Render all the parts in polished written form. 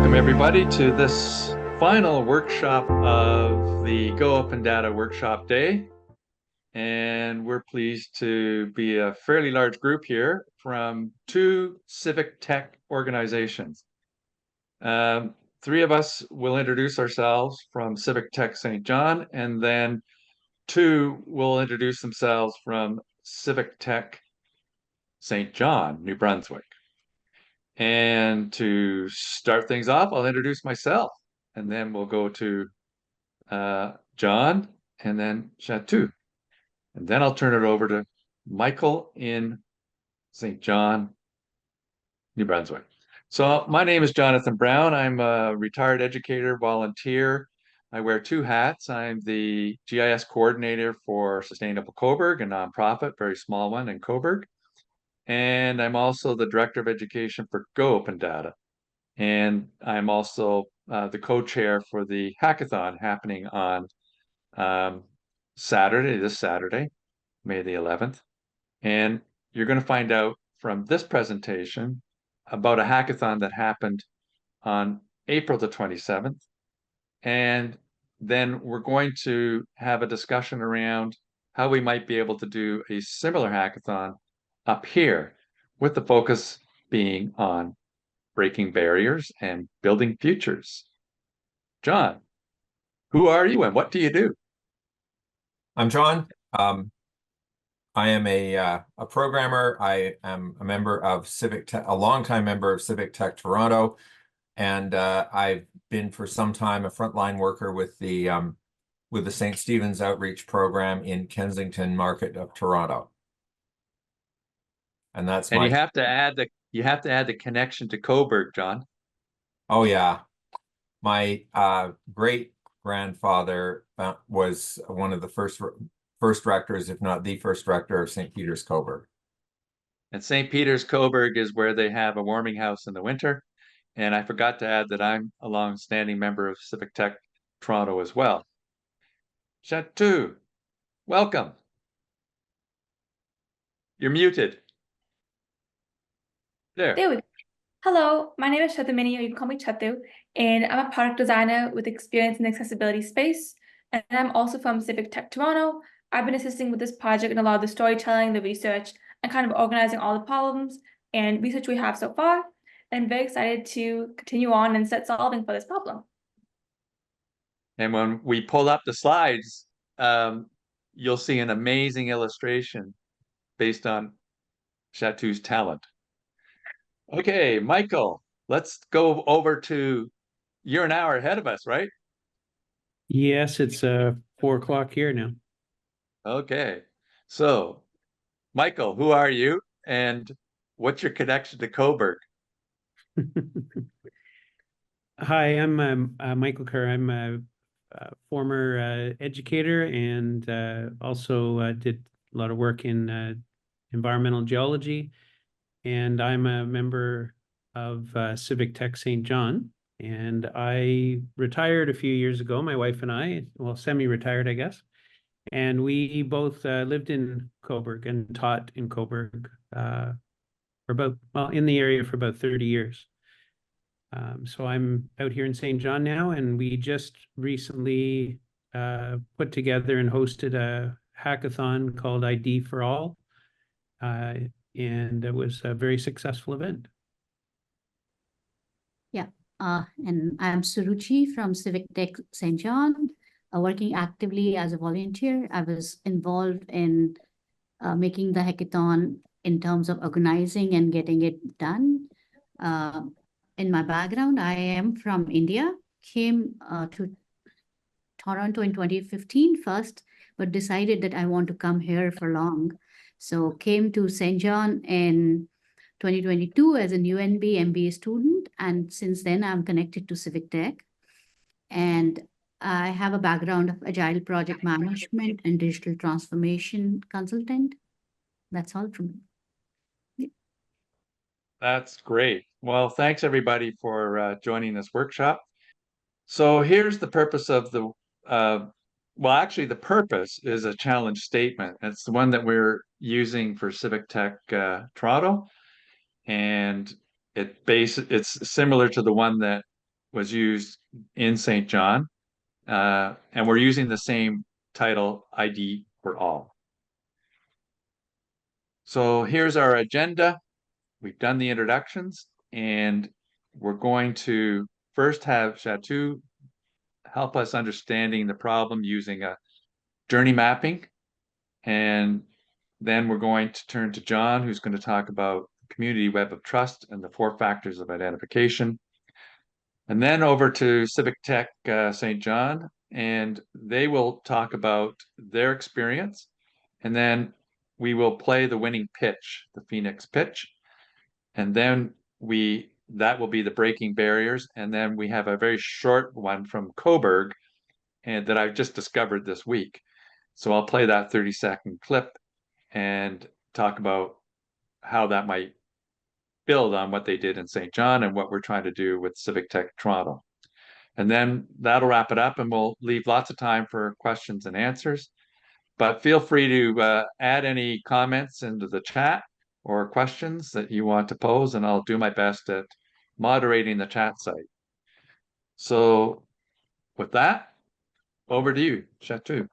Welcome everybody to this final workshop of the Go Open Data Workshop Day. And we're pleased to be a fairly large group here from two civic tech organizations. Three of us will introduce ourselves from Civic Tech St. John, and then two will introduce themselves from Civic Tech St. John, New Brunswick. And to start things off, I'll introduce myself, and then we'll go to John, and then Chatu. And then I'll turn it over to Micheal in St. John, New Brunswick. So my name is Jonathan Brown. I'm a retired educator, volunteer. I wear two hats. I'm the GIS coordinator for Sustainable Cobourg, a nonprofit, very small one in Cobourg. And I'm also the director of education for Go Open Data. And I'm also the co-chair for the hackathon happening on this Saturday, May the 11th. And you're going to find out from this presentation about a hackathon that happened on April the 27th. And then we're going to have a discussion around how we might be able to do a similar hackathon up here, with the focus being on breaking barriers and building futures. John, who are you and what do you do? I'm John. I am a programmer. I am a member of Civic Tech, a longtime member of Civic Tech Toronto, and I've been for some time a frontline worker with the St. Stephen's Outreach Program in Kensington Market of Toronto. And that's you have to add the connection to Cobourg, John. Oh yeah, my great grandfather was one of the first rectors, if not the first rector of St. Peter's Cobourg. And St. Peter's Cobourg is where they have a warming house in the winter. And I forgot to add that I'm a long-standing member of Civic Tech Toronto as well. Chatu, welcome. You're muted. There we go. Hello, my name is Chatu, or you can call me Chatu, and I'm a product designer with experience in the accessibility space. And I'm also from Civic Tech Toronto. I've been assisting with this project and a lot of the storytelling, the research, and kind of organizing all the problems and research we have so far. And I'm very excited to continue on and start solving for this problem. And when we pull up the slides, you'll see an amazing illustration based on Chatu's talent. Okay, Micheal, let's go over to, you're an hour ahead of us, right? Yes, it's 4 o'clock here now. Okay, so Micheal, who are you and what's your connection to Cobourg? Hi, I'm Micheal Kerr. I'm a former educator and also did a lot of work in environmental geology. And I'm a member of Civic Tech St. John. And I retired a few years ago, my wife and I, well, semi-retired, I guess. And we both lived in Cobourg and taught in Cobourg in the area for about 30 years. So I'm out here in St. John now, and we just recently put together and hosted a hackathon called ID for All. And it was a very successful event. Yeah, and I'm Suruchi from Civic Tech St. John, working actively as a volunteer. I was involved in making the hackathon in terms of organizing and getting it done. In my background, I am from India, came to Toronto in 2015 first, but decided that I want to come here for long. So came to St. John in 2022 as a UNB MBA student. And since then, I'm connected to Civic Tech. And I have a background of Agile project management and digital transformation consultant. That's all from me. That's great. Well, thanks everybody for joining this workshop. So here's the purpose of the, well, actually the purpose is a challenge statement. It's the one that we're using for Civic Tech Toronto. And it's similar to the one that was used in St. John, and we're using the same title ID for all. So here's our agenda. We've done the introductions, and we're going to first have Chatu help us understanding the problem using a journey mapping. And then we're going to turn to John, who's going to talk about community web of trust and the 4 factors of identification. And then over to Civic Tech St. John, and they will talk about their experience. And then we will play the winning pitch, the Phoenix pitch. And then that will be the breaking barriers. And then we have a very short one from Cobourg, and that I've just discovered this week. So I'll play that 30-second clip and talk about how that might build on what they did in St. John and what we're trying to do with Civic Tech Toronto. And then that'll wrap it up, and we'll leave lots of time for questions and answers. But feel free to add any comments into the chat or questions that you want to pose, and I'll do my best at moderating the chat site. So with that, over to you, Chatu.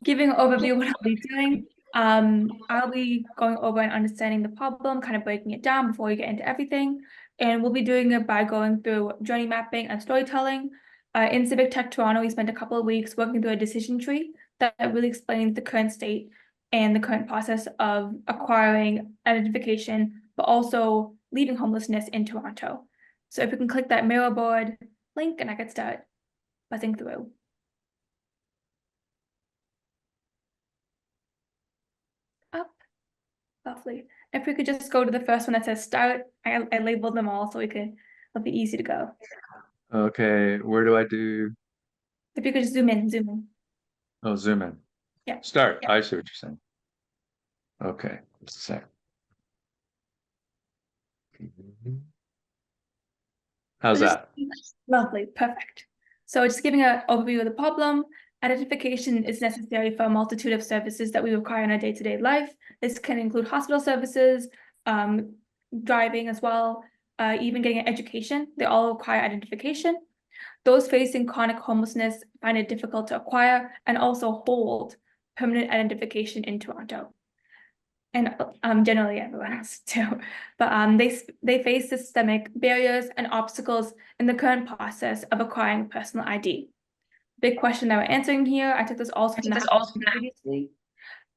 Giving an overview of what I'll be doing. I'll be going over and understanding the problem, kind of breaking it down before we get into everything. And we'll be doing it by going through journey mapping and storytelling. In Civic Tech Toronto, we spent a couple of weeks working through a decision tree that really explains the current state and the current process of acquiring identification, but also leaving homelessness in Toronto. So if we can click that Miro board link, and I can start buzzing through. Up. Lovely. If we could just go to the first one that says start, I labeled them all so it'll be easy to go. Okay, where do I do? If you could just zoom in. Oh, zoom in. Yeah. Start. Yeah. I see what you're saying. Okay, just a sec. How's that? Lovely, perfect. So just giving an overview of the problem. Identification is necessary for a multitude of services that we require in our day-to-day life. This can include hospital services, driving as well, even getting an education. They all require identification. Those facing chronic homelessness find it difficult to acquire and also hold permanent identification in Toronto. And generally everyone else too. But they face systemic barriers and obstacles in the current process of acquiring personal ID. Big question that we're answering here. I took this also from previously.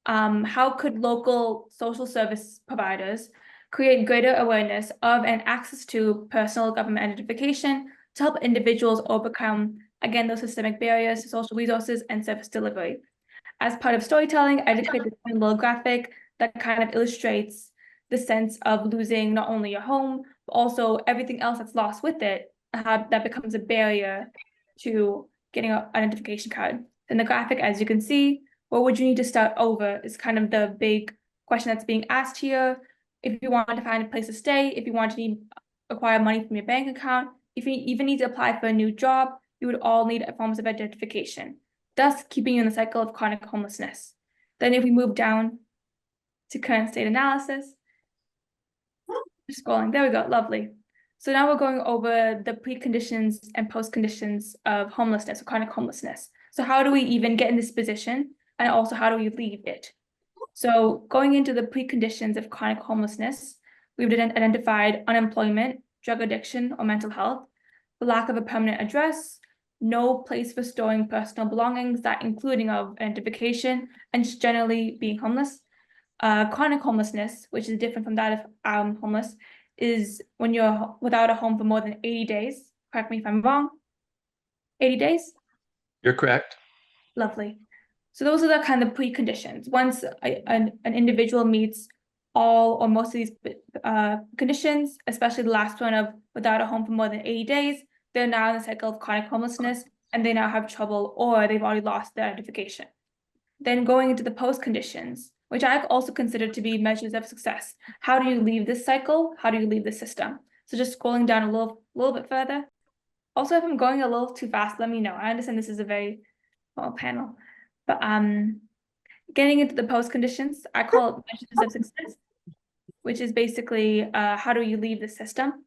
How could local social service providers create greater awareness of and access to personal government identification to help individuals overcome, again, those systemic barriers to social resources and service delivery? As part of storytelling, I did create this little graphic that kind of illustrates the sense of losing not only your home, but also everything else that's lost with it, that becomes a barrier to getting an identification card. In the graphic, as you can see, what would you need to start over is kind of the big question that's being asked here. If you want to find a place to stay, if you want to acquire money from your bank account, if you even need to apply for a new job, you would all need forms of identification, thus keeping you in the cycle of chronic homelessness. Then if we move down to current state analysis, just scrolling, there we go, lovely. So now we're going over the preconditions and postconditions of homelessness, or chronic homelessness. So how do we even get in this position? And also how do we leave it? So going into the preconditions of chronic homelessness, we've identified unemployment, drug addiction or mental health, the lack of a permanent address, no place for storing personal belongings, that including of identification, and just generally being homeless. Chronic homelessness, which is different from that of homeless, is when you're without a home for more than 80 days. Correct me if I'm wrong. 80 days? You're correct. Lovely. So those are the kind of preconditions. Once an individual meets all or most of these conditions, especially the last one of without a home for more than 80 days, they're now in the cycle of chronic homelessness and they now have trouble or they've already lost their identification. Then going into the post conditions, which I also consider to be measures of success. How do you leave this cycle? How do you leave the system? So just scrolling down a little bit further. Also, if I'm going a little too fast, let me know. I understand this is a very small panel, but getting into the post conditions, I call it measures of success, which is basically how do you leave the system?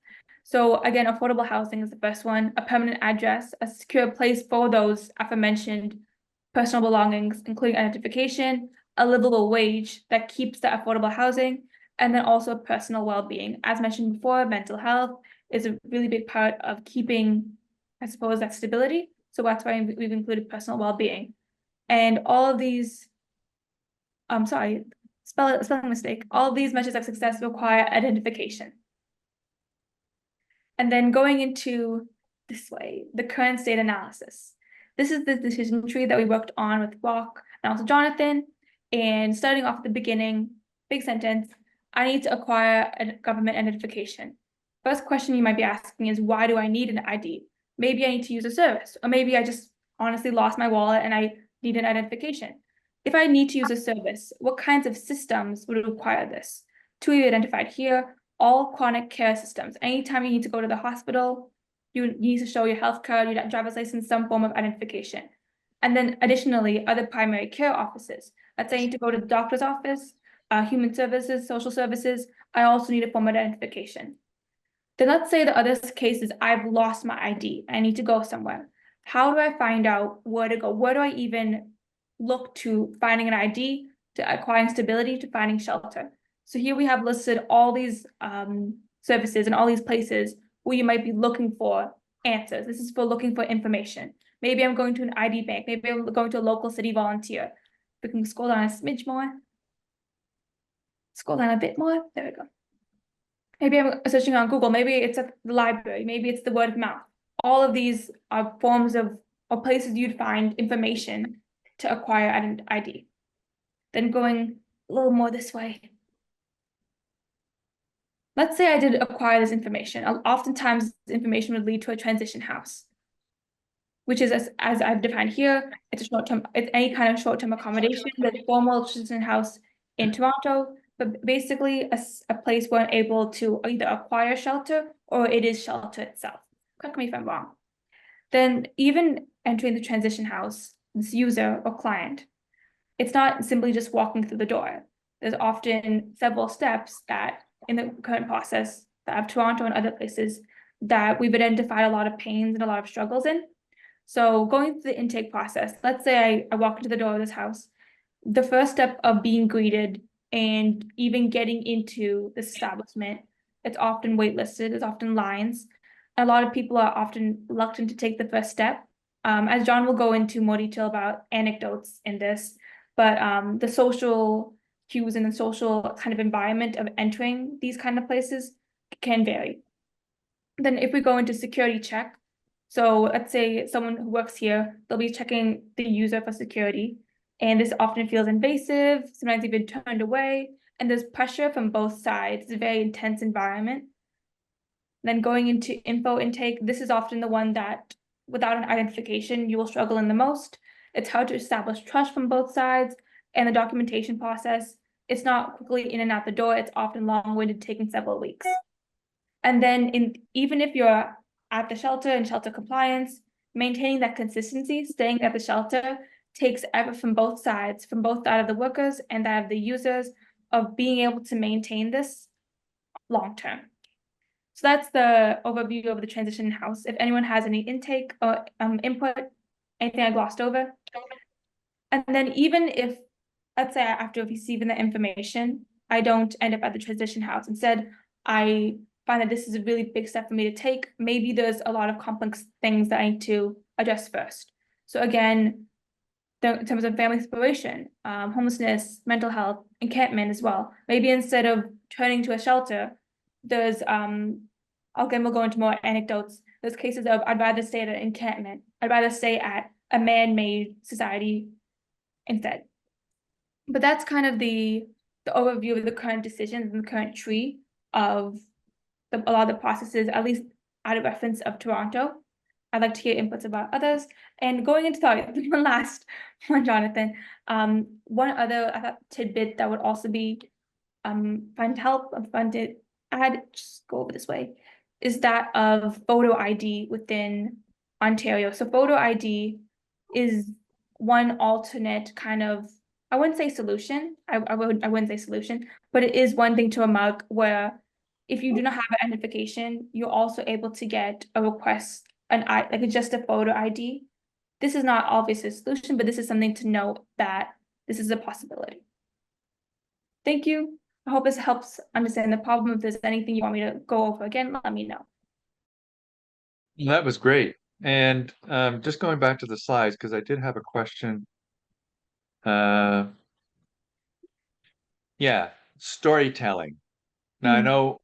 So again, affordable housing is the first one, a permanent address, a secure place for those aforementioned personal belongings, including identification, a livable wage that keeps the affordable housing, and then also personal well-being. As mentioned before, mental health is a really big part of keeping, I suppose, that stability. So that's why we've included personal well-being. And all of these, I'm sorry, spelling mistake. All of these measures of success require identification. And then going into this way, the current state analysis. This is the decision tree that we worked on with Rock and also Jonathan. And starting off at the beginning, big sentence, I need to acquire a government identification. First question you might be asking is, why do I need an ID? Maybe I need to use a service, or maybe I just honestly lost my wallet and I need an identification. If I need to use a service, what kinds of systems would require this? Two we identified here, all chronic care systems. Anytime you need to go to the hospital, you need to show your health card, your driver's license, some form of identification. And then additionally, other primary care offices. Let's say I need to go to the doctor's office, human services, social services. I also need a form of identification. Then let's say the other case is I've lost my ID. I need to go somewhere. How do I find out where to go? Where do I even look to finding an ID, to acquiring stability, to finding shelter? So here we have listed all these services and all these places where you might be looking for answers. This is for looking for information. Maybe I'm going to an ID bank. Maybe I'm going to a local city volunteer. We can scroll down a smidge more. Scroll down a bit more. There we go. Maybe I'm searching on Google. Maybe it's at the library. Maybe it's the word of mouth. All of these are forms of or places you'd find information to acquire an ID. Then going a little more this way. Let's say I did acquire this information. Oftentimes, this information would lead to a transition house, which is, as I've defined here, it's a short-term, it's any kind of short-term accommodation, the formal transition house in Toronto, but basically a place where I'm able to either acquire shelter or it is shelter itself. Correct me if I'm wrong. Then even entering the transition house, this user or client, it's not simply just walking through the door. There's often several steps that in the current process that of Toronto and other places that we've identified a lot of pains and a lot of struggles in. So going through the intake process, let's say I walk into the door of this house, the first step of being greeted and even getting into this establishment, it's often waitlisted, there's often lines. A lot of people are often reluctant to take the first step. As John will go into more detail about anecdotes in this, but the social cues and the social kind of environment of entering these kind of places can vary. Then if we go into security check, so let's say someone who works here, they'll be checking the user for security, and this often feels invasive, sometimes even turned away, and there's pressure from both sides. It's a very intense environment. Then going into info intake, this is often the one that without an identification, you will struggle in the most. It's hard to establish trust from both sides, and the documentation process, it's not quickly in and out the door. It's often long-winded, taking several weeks. And then even if you're at the shelter and shelter compliance, maintaining that consistency, staying at the shelter takes effort from both sides, from both that of the workers and that of the users, of being able to maintain this long-term. So that's the overview of the transition house. If anyone has any intake or input, anything I glossed over. And then even if, let's say after receiving the information, I don't end up at the transition house. Instead, I find that this is a really big step for me to take. Maybe there's a lot of complex things that I need to address first. So again, in terms of family separation, homelessness, mental health, encampment as well. Maybe instead of turning to a shelter, there's, again, we'll go into more anecdotes. There's cases of, I'd rather stay at an encampment. I'd rather stay at a man-made society instead. But that's kind of the overview of the current decisions and the current tree of a lot of the processes, at least out of reference of Toronto. I'd like to hear inputs about others. And going into one last one, Jonathan, one other tidbit that would also be fun to help, fun to add, just go over this way, is that of photo ID within Ontario. So photo ID is one alternate kind of, I wouldn't say solution, I wouldn't say solution, but it is one thing to remark where if you do not have an identification, you're also able to get a request, just a photo ID. This is not obviously a solution, but this is something to note that this is a possibility. Thank you. I hope this helps understand the problem. If there's anything you want me to go over again, let me know. That was great. And just going back to the slides, because I did have a question. Yeah, storytelling. Now I know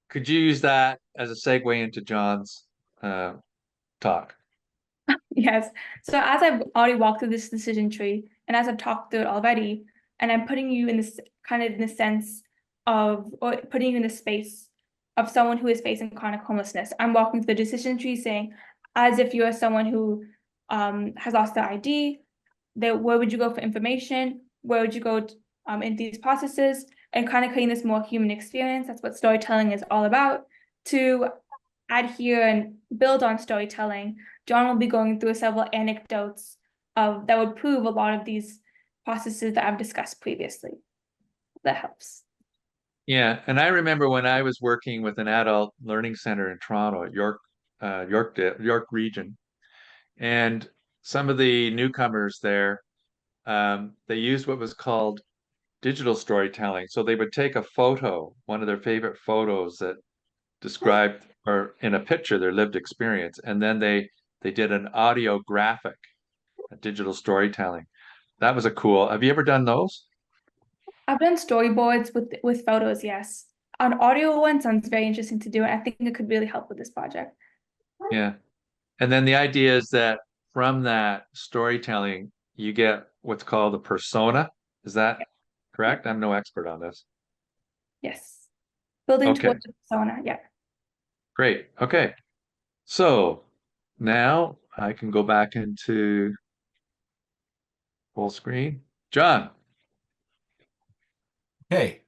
could you use that as a segue into John's talk? Yes. So as I've already walked through this decision tree, and as I've talked through it already, and I'm putting you in this kind of in the sense of, or putting you in the space of someone who is facing chronic homelessness. I'm walking through the decision tree saying, as if you're someone who has lost their ID, where would you go for information? Where would you go in these processes? And kind of creating this more human experience. That's what storytelling is all about. To adhere and build on storytelling, John will be going through several anecdotes that would prove a lot of these processes that I've discussed previously. That helps. Yeah, and I remember when I was working with an adult learning center in Toronto at York region, and some of the newcomers there, they used what was called digital storytelling. So they would take a photo, one of their favorite photos that described or in a picture their lived experience, and then they did an audio graphic, a digital storytelling. That was a cool. Have you ever done those? I've done storyboards with photos, yes. An audio one sounds very interesting to do, and I think it could really help with this project. Yeah. And then the idea is that from that storytelling, you get what's called a persona. Is that correct? I'm no expert on this. Yes. Building Okay. towards the persona, yeah. Great. Okay. So now I can go back into full screen. John. Okay.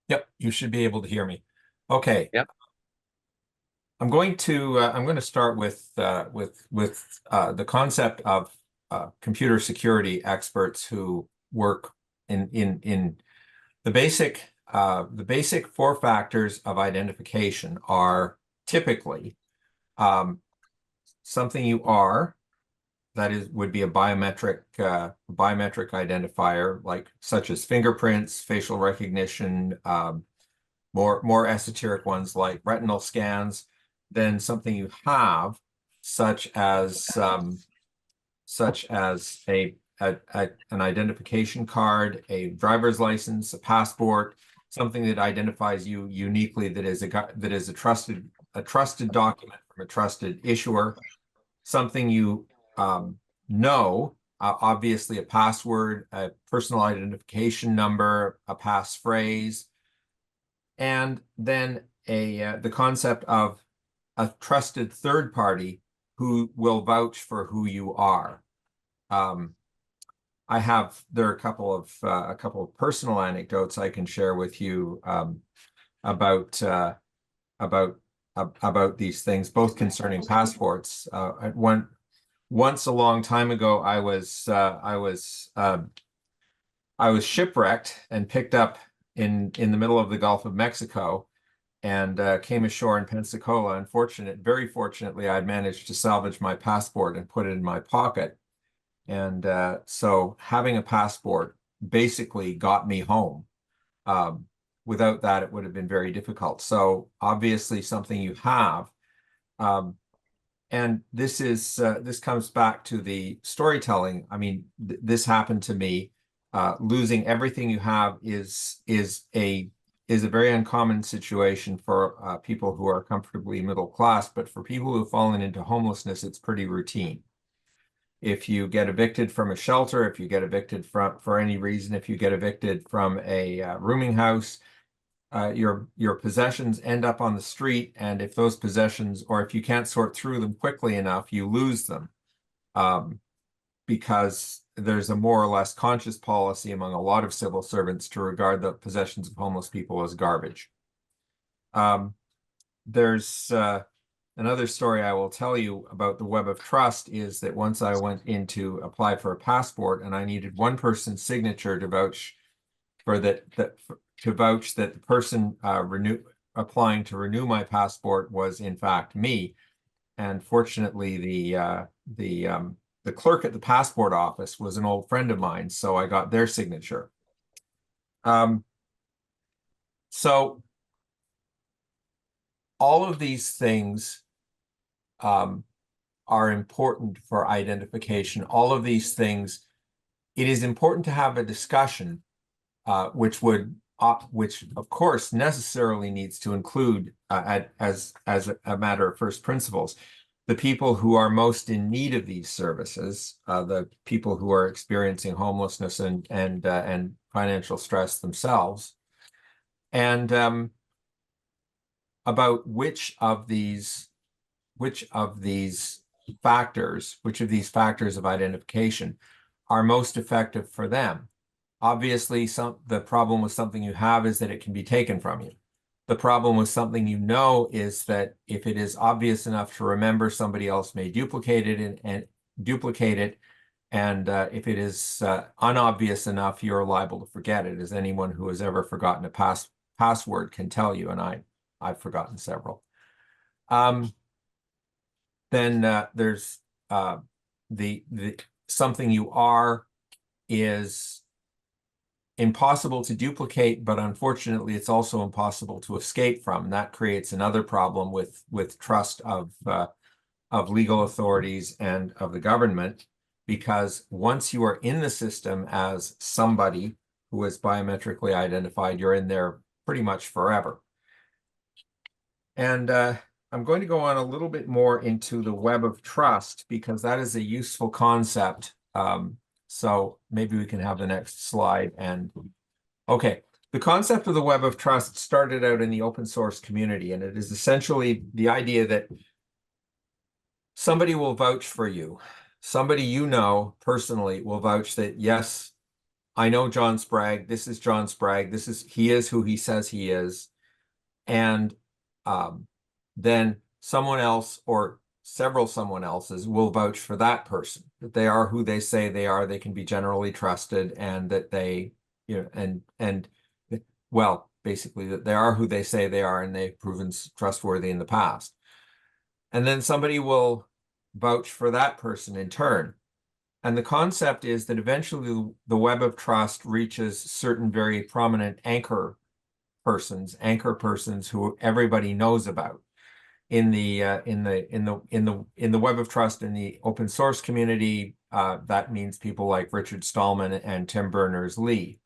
Yep, you should be able to hear me. Okay. Yep. I'm going to start with the concept of computer security experts who work in the basic 4 factors of identification are typically something you are, that would be a biometric identifier, such as fingerprints, facial recognition, more esoteric ones like retinal scans. Then something you have, such as an identification card, a driver's license, a passport, something that identifies you uniquely, that is a trusted document from a trusted issuer, something you know, obviously a password, a personal identification number, a passphrase, and then the concept of a trusted third party who will vouch for who you are. There are a couple of personal anecdotes I can share with you about these things, both concerning passports. Once a long time ago, I was shipwrecked and picked up in the middle of the Gulf of Mexico, and came ashore in Pensacola. Very fortunately, I'd managed to salvage my passport and put it in my pocket. And so having a passport basically got me home. Without that, it would have been very difficult. So obviously something you have. And this comes back to the storytelling. I mean, this happened to me. Losing everything you have is a very uncommon situation for people who are comfortably middle class, but for people who've fallen into homelessness, it's pretty routine. If you get evicted from a shelter, if you get evicted for any reason, if you get evicted from a rooming house, your possessions end up on the street, and if those possessions, or if you can't sort through them quickly enough, you lose them, because there's a more or less conscious policy among a lot of civil servants to regard the possessions of homeless people as garbage. There's another story I will tell you about the web of trust is that once I went in to apply for a passport, and I needed one person's signature to vouch for vouch that the person applying to renew my passport was in fact me. And fortunately, the clerk at the passport office was an old friend of mine, so I got their signature. So all of these things are important for identification. All of these things, it is important to have a discussion, which of course necessarily needs to include, as a matter of first principles, the people who are most in need of these services, the people who are experiencing homelessness and financial stress themselves, and about which of these factors of identification are most effective for them. Obviously, the problem with something you have is that it can be taken from you. The problem with something you know is that if it is obvious enough to remember, somebody else may duplicate it and if it is unobvious enough, you're liable to forget it, as anyone who has ever forgotten a password can tell you, and I've forgotten several. Then there's the something you are is impossible to duplicate, but unfortunately, it's also impossible to escape from. And that creates another problem with trust of legal authorities and of the government, because once you are in the system as somebody who is biometrically identified, you're in there pretty much forever. And I'm going to go on a little bit more into the web of trust, because that is a useful concept. So maybe we can have the next slide. And okay, the concept of the web of trust started out in the open source community, and it is essentially the idea that somebody will vouch for you. Somebody you know personally will vouch that, yes, I know John Spragge. This is John Spragge. He is who he says he is. And then someone else or several someone else's will vouch for that person, that they are who they say they are, they can be generally trusted, and that they, well, basically that they are who they say they are, and they've proven trustworthy in the past. And then somebody will vouch for that person in turn. And the concept is that eventually the web of trust reaches certain very prominent anchor persons who everybody knows about. In the web of trust in the open source community, that means people like Richard Stallman and Tim Berners-Lee.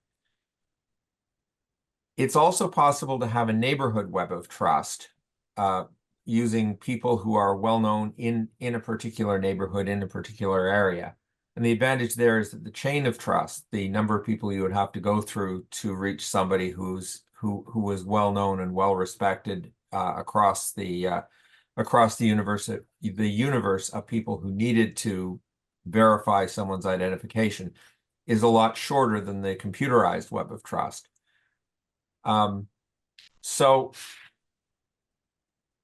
It's also possible to have a neighborhood web of trust, using people who are well known in a particular neighborhood, in a particular area. And the advantage there is that the chain of trust, the number of people you would have to go through to reach somebody who is well known and well respected across the universe of people who needed to verify someone's identification, is a lot shorter than the computerized web of trust. So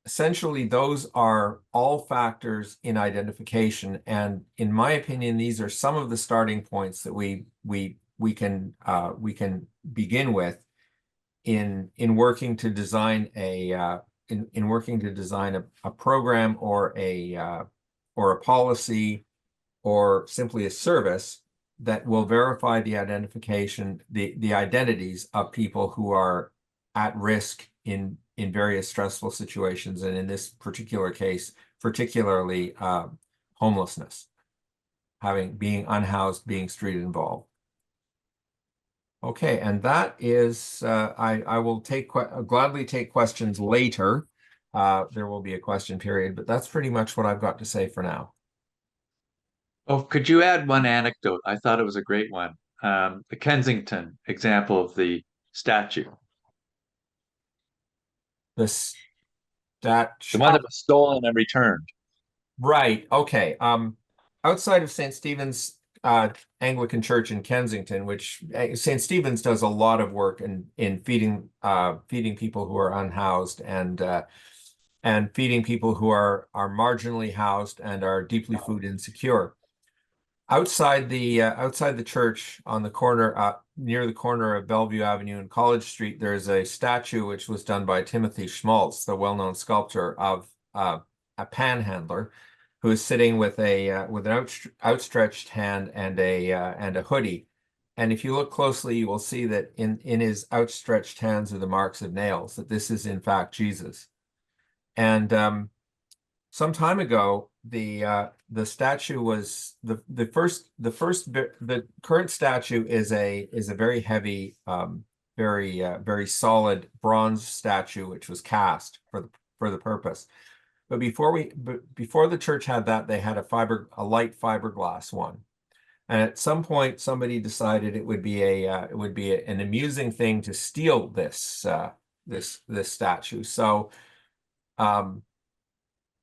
essentially, those are all factors in identification, and in my opinion, these are some of the starting points that we can begin with in working to design a program or a policy or simply a service that will verify the identities of people who are at risk in various stressful situations, and in this particular case, particularly homelessness, being unhoused, being street involved. Okay, and that is, I will gladly take questions later. There will be a question period, but that's pretty much what I've got to say for now. Oh, could you add one anecdote? I thought it was a great one. The Kensington example of the statue. The one that was stolen and returned. Right. Okay. Outside of St. Stephen's Anglican Church in Kensington, which St. Stephen's does a lot of work in feeding people who are unhoused and feeding people who are marginally housed and are deeply food insecure. outside the church on the corner, near the corner of Bellevue Avenue and College Street, there's a statue which was done by Timothy Schmaltz, the well-known sculptor, of a panhandler who is sitting with an outstretched hand and a hoodie. And if you look closely, you will see that in his outstretched hands are the marks of nails, that this is in fact Jesus. And some time ago, the statue was the current statue is a very heavy, very solid bronze statue which was cast for the purpose. But before the church had that, they had a light fiberglass one. And at some point, somebody decided it would be an amusing thing to steal this statue. So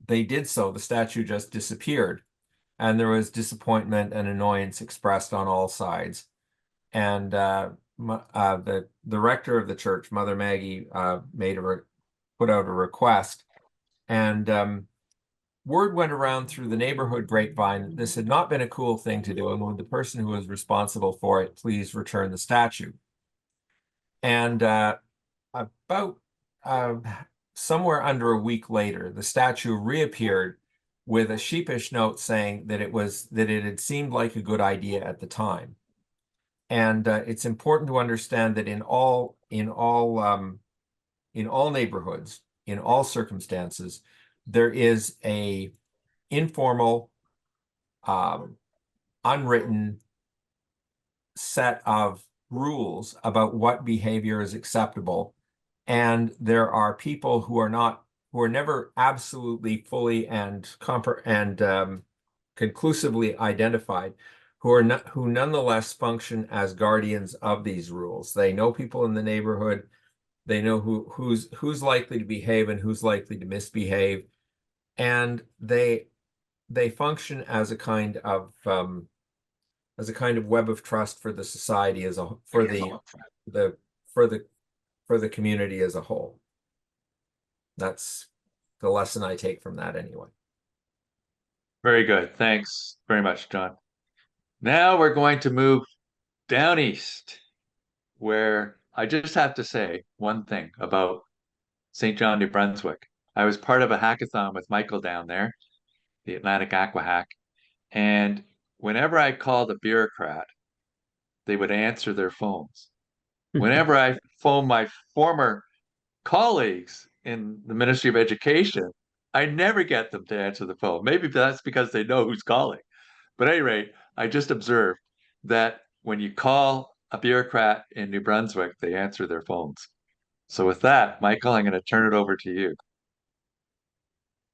they did so. The statue just disappeared, and there was disappointment and annoyance expressed on all sides. And the rector of the church, Mother Maggie, put out a request, and word went around through the neighborhood grapevine that this had not been a cool thing to do, and would the person who was responsible for it please return the statue. And about somewhere under a week later, the statue reappeared with a sheepish note saying that it had seemed like a good idea at the time. And it's important to understand that in all neighborhoods, in all circumstances, there is a informal, unwritten set of rules about what behavior is acceptable. And there are people who are never absolutely fully and conclusively identified, who nonetheless function as guardians of these rules. They know people in the neighborhood. They know who's likely to behave and who's likely to misbehave, and they function as a kind of web of trust for the society for the community as a whole. That's the lesson I take from that anyway. Very good. Thanks very much, John. Now we're going to move down east, where I just have to say one thing about St. John, New Brunswick. I was part of a hackathon with Micheal down there, the Atlantic Aqua Hack, and whenever I called a bureaucrat, they would answer their phones. Whenever I phoned my former colleagues in the Ministry of Education, I never get them to answer the phone. Maybe that's because they know who's calling. But at any rate, I just observed that when you call a bureaucrat in New Brunswick, they answer their phones. So with that, Micheal, I'm going to turn it over to you.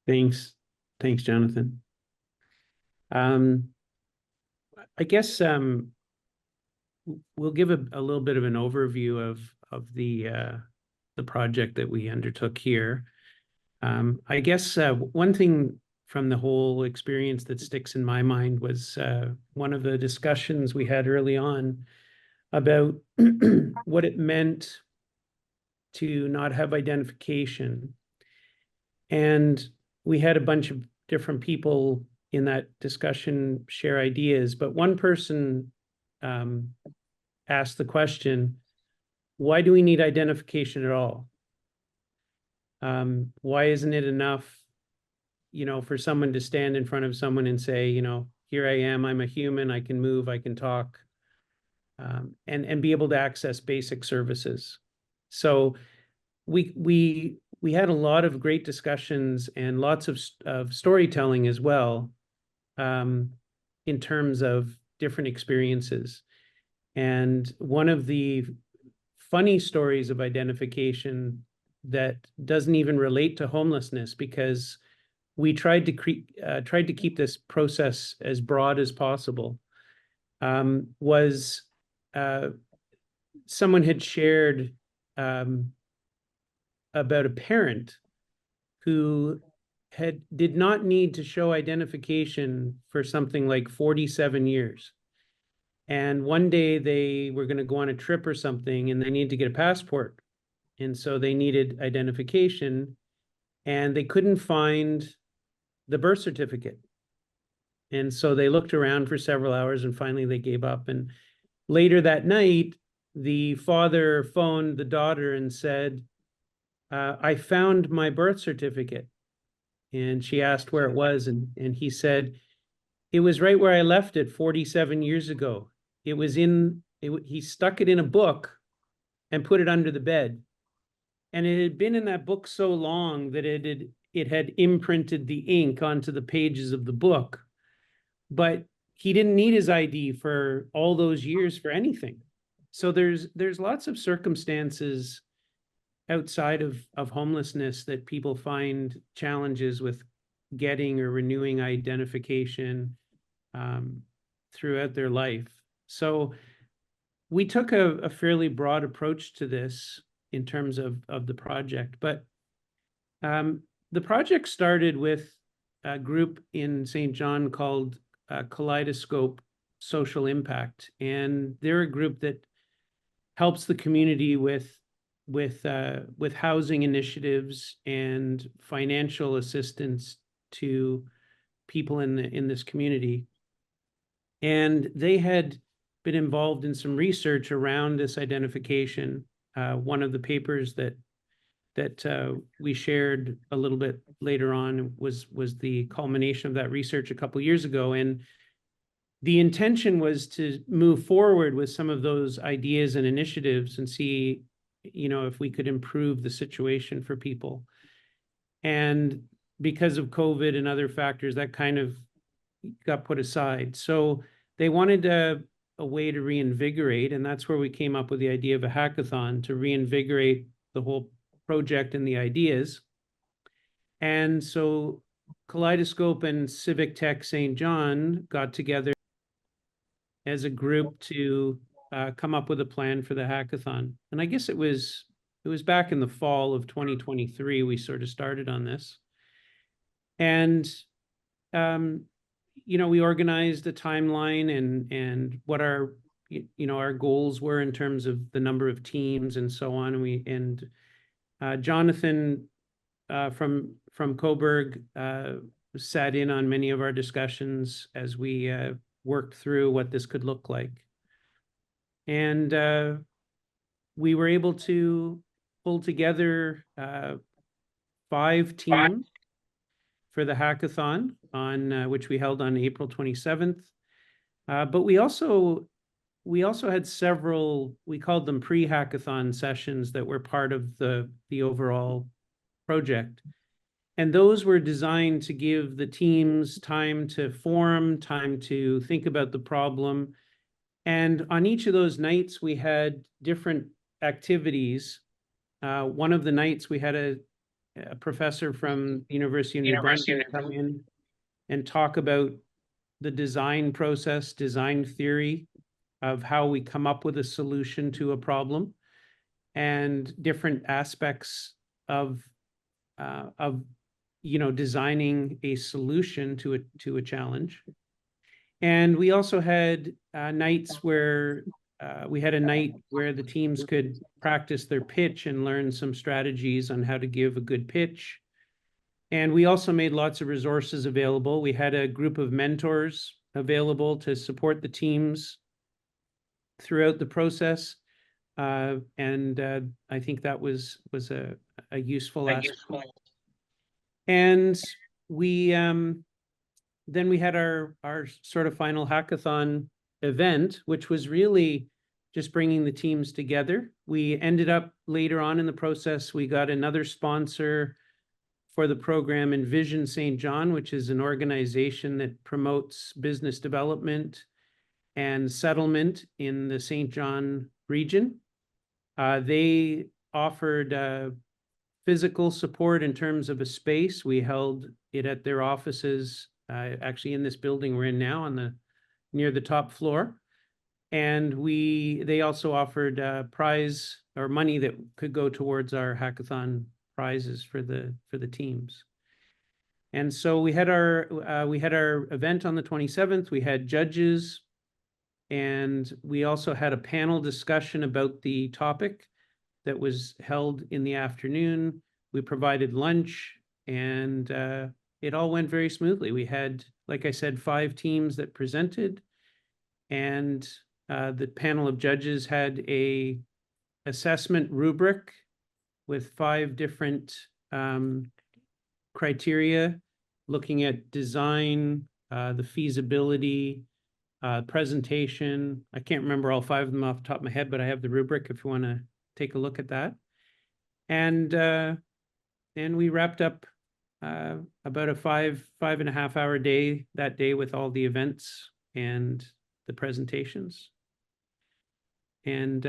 Thanks, Jonathan. I guess we'll give a little bit of an overview of the project that we undertook here. I guess one thing from the whole experience that sticks in my mind was one of the discussions we had early on about what it meant to not have identification. And we had a bunch of different people in that discussion share ideas, but one person asked the question, why do we need identification at all? Why isn't it enough, for someone to stand in front of someone and say, here I am, I'm a human, I can move, I can talk, and be able to access basic services. So we had a lot of great discussions and lots of storytelling as well, in terms of different experiences. And one of the funny stories of identification that doesn't even relate to homelessness, because we tried to keep this process as broad as possible, was someone had shared about a parent who did not need to show identification for something like 47 years. And one day they were going to go on a trip or something, and they needed to get a passport. And so they needed identification, and they couldn't find the birth certificate. And so they looked around for several hours and finally they gave up. And later that night, the father phoned the daughter and said, I found my birth certificate. And she asked where it was. And he said, it was right where I left it 47 years ago. It was he stuck it in a book and put it under the bed. And it had been in that book so long that it had imprinted the ink onto the pages of the book. But he didn't need his ID for all those years for anything. So there's lots of circumstances outside of homelessness that people find challenges with getting or renewing identification throughout their life. So we took a fairly broad approach to this in terms of the project, but the project started with a group in St. John called Kaleidoscope Social Impact, and they're a group that helps the community with housing initiatives and financial assistance to people in this community. And they had been involved in some research around this identification. One of the papers that we shared a little bit later on was the culmination of that research a couple of years ago. And the intention was to move forward with some of those ideas and initiatives and see, if we could improve the situation for people. And because of COVID and other factors, that kind of got put aside. So they wanted a way to reinvigorate, and that's where we came up with the idea of a hackathon to reinvigorate the whole project and the ideas. And so Kaleidoscope and Civic Tech St. John got together as a group to come up with a plan for the hackathon. And I guess it was back in the fall of 2023 we sort of started on this. And we organized a timeline and what our our goals were in terms of the number of teams and so on. And Jonathan from Cobourg sat in on many of our discussions as we worked through what this could look like. And we were able to pull together 5 teams for the hackathon, on which we held on April 27th. But we also had several, we called them pre-hackathon sessions that were part of the overall project. And those were designed to give the teams time to form, time to think about the problem. And on each of those nights, we had different activities. One of the nights we had a professor from the University of New Brunswick come in and talk about the design process, design theory of how we come up with a solution to a problem, and different aspects of designing a solution to a challenge. And we also had nights where we had a night where the teams could practice their pitch and learn some strategies on how to give a good pitch. And we also made lots of resources available. We had a group of mentors available to support the teams throughout the process. And I think that was a useful aspect. And we then we had our sort of final hackathon event, which was really just bringing the teams together. We ended up later on in the process, we got another sponsor for the program, Envision St. John, which is an organization that promotes business development and settlement in the St. John region. They offered physical support in terms of a space. We held it at their offices, actually in this building we're in now, near the top floor. And they also offered prize or money that could go towards our hackathon prizes for the teams. And so we had our event on the 27th. We had judges, and we also had a panel discussion about the topic that was held in the afternoon. We provided lunch, and it all went very smoothly. We had like I said, 5 teams that presented, and the panel of judges had a assessment rubric with 5 different criteria, looking at design, the feasibility, presentation. I can't remember all 5 of them off the top of my head, but I have the rubric if you want to take a look at that. And we wrapped up about a 5.5 hour day that day with all the events and the presentations. And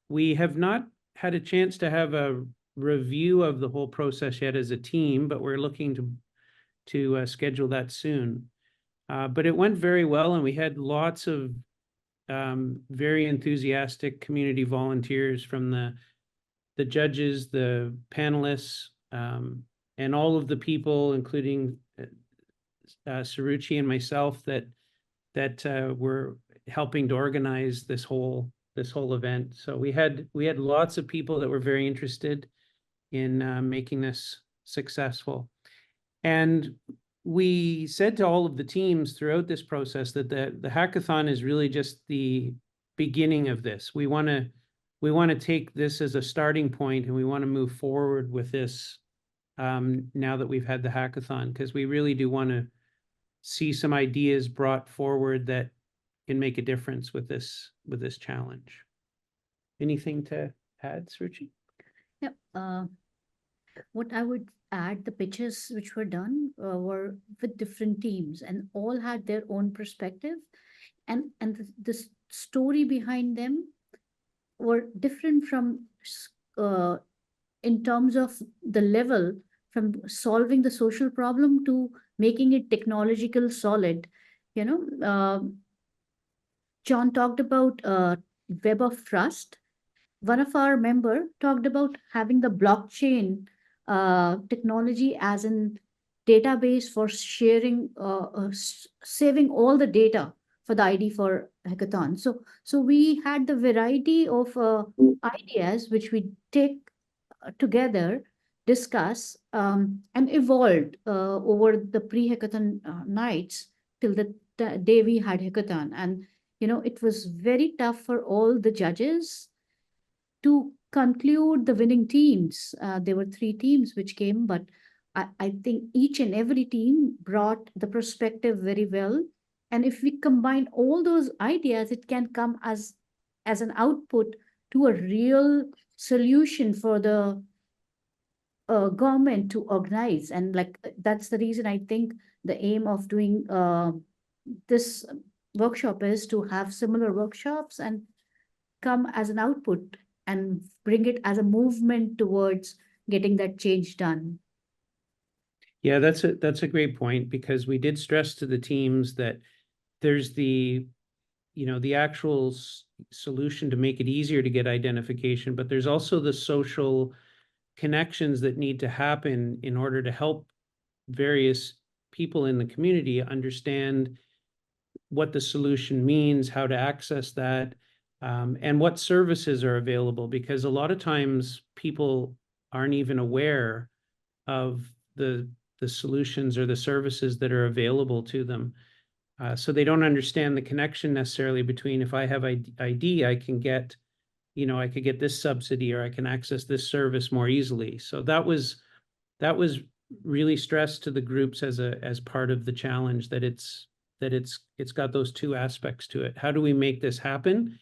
we have not had a chance to have a review of the whole process yet as a team, but we're looking to schedule that soon. But it went very well, and we had lots of very enthusiastic community volunteers from the judges, the panelists, and all of the people, including Suruchi and myself, that were helping to organize this whole event. So we had lots of people that were very interested in making this successful. And we said to all of the teams throughout this process that the hackathon is really just the beginning of this. We want to take this as a starting point, and we want to move forward with this now that we've had the hackathon, because we really do want to see some ideas brought forward that can make a difference with this challenge. Anything to add, Suruchi? Yep. What I would add, the pitches which were done were with different teams, and all had their own perspective, and the story behind them were different from in terms of the level, from solving the social problem to making it technological solid. You know, John talked about web of trust. One of our members talked about having the blockchain technology as a database for sharing, saving all the data for the ID for hackathon. So we had the variety of ideas which we take together, discuss, and evolved over the pre-hackathon nights till the day we had hackathon. And it was very tough for all the judges to conclude the winning teams. There were 3 teams which came, but I think each and every team brought the perspective very well. And if we combine all those ideas, it can come as an output to a real solution for the government to organize. And that's the reason I think the aim of doing this workshop is to have similar workshops and come as an output and bring it as a movement towards getting that change done. Yeah, that's a great point, because we did stress to the teams that there's the actual solution to make it easier to get identification, but there's also the social connections that need to happen in order to help various people in the community understand what the solution means, how to access that, and what services are available, because a lot of times people aren't even aware of the solutions or the services that are available to them. So they don't understand the connection necessarily between, if I have ID, I can get, I could get this subsidy, or I can access this service more easily. So that was really stressed to the groups as part of the challenge, that it's got those 2 aspects to it. How do we make this happen,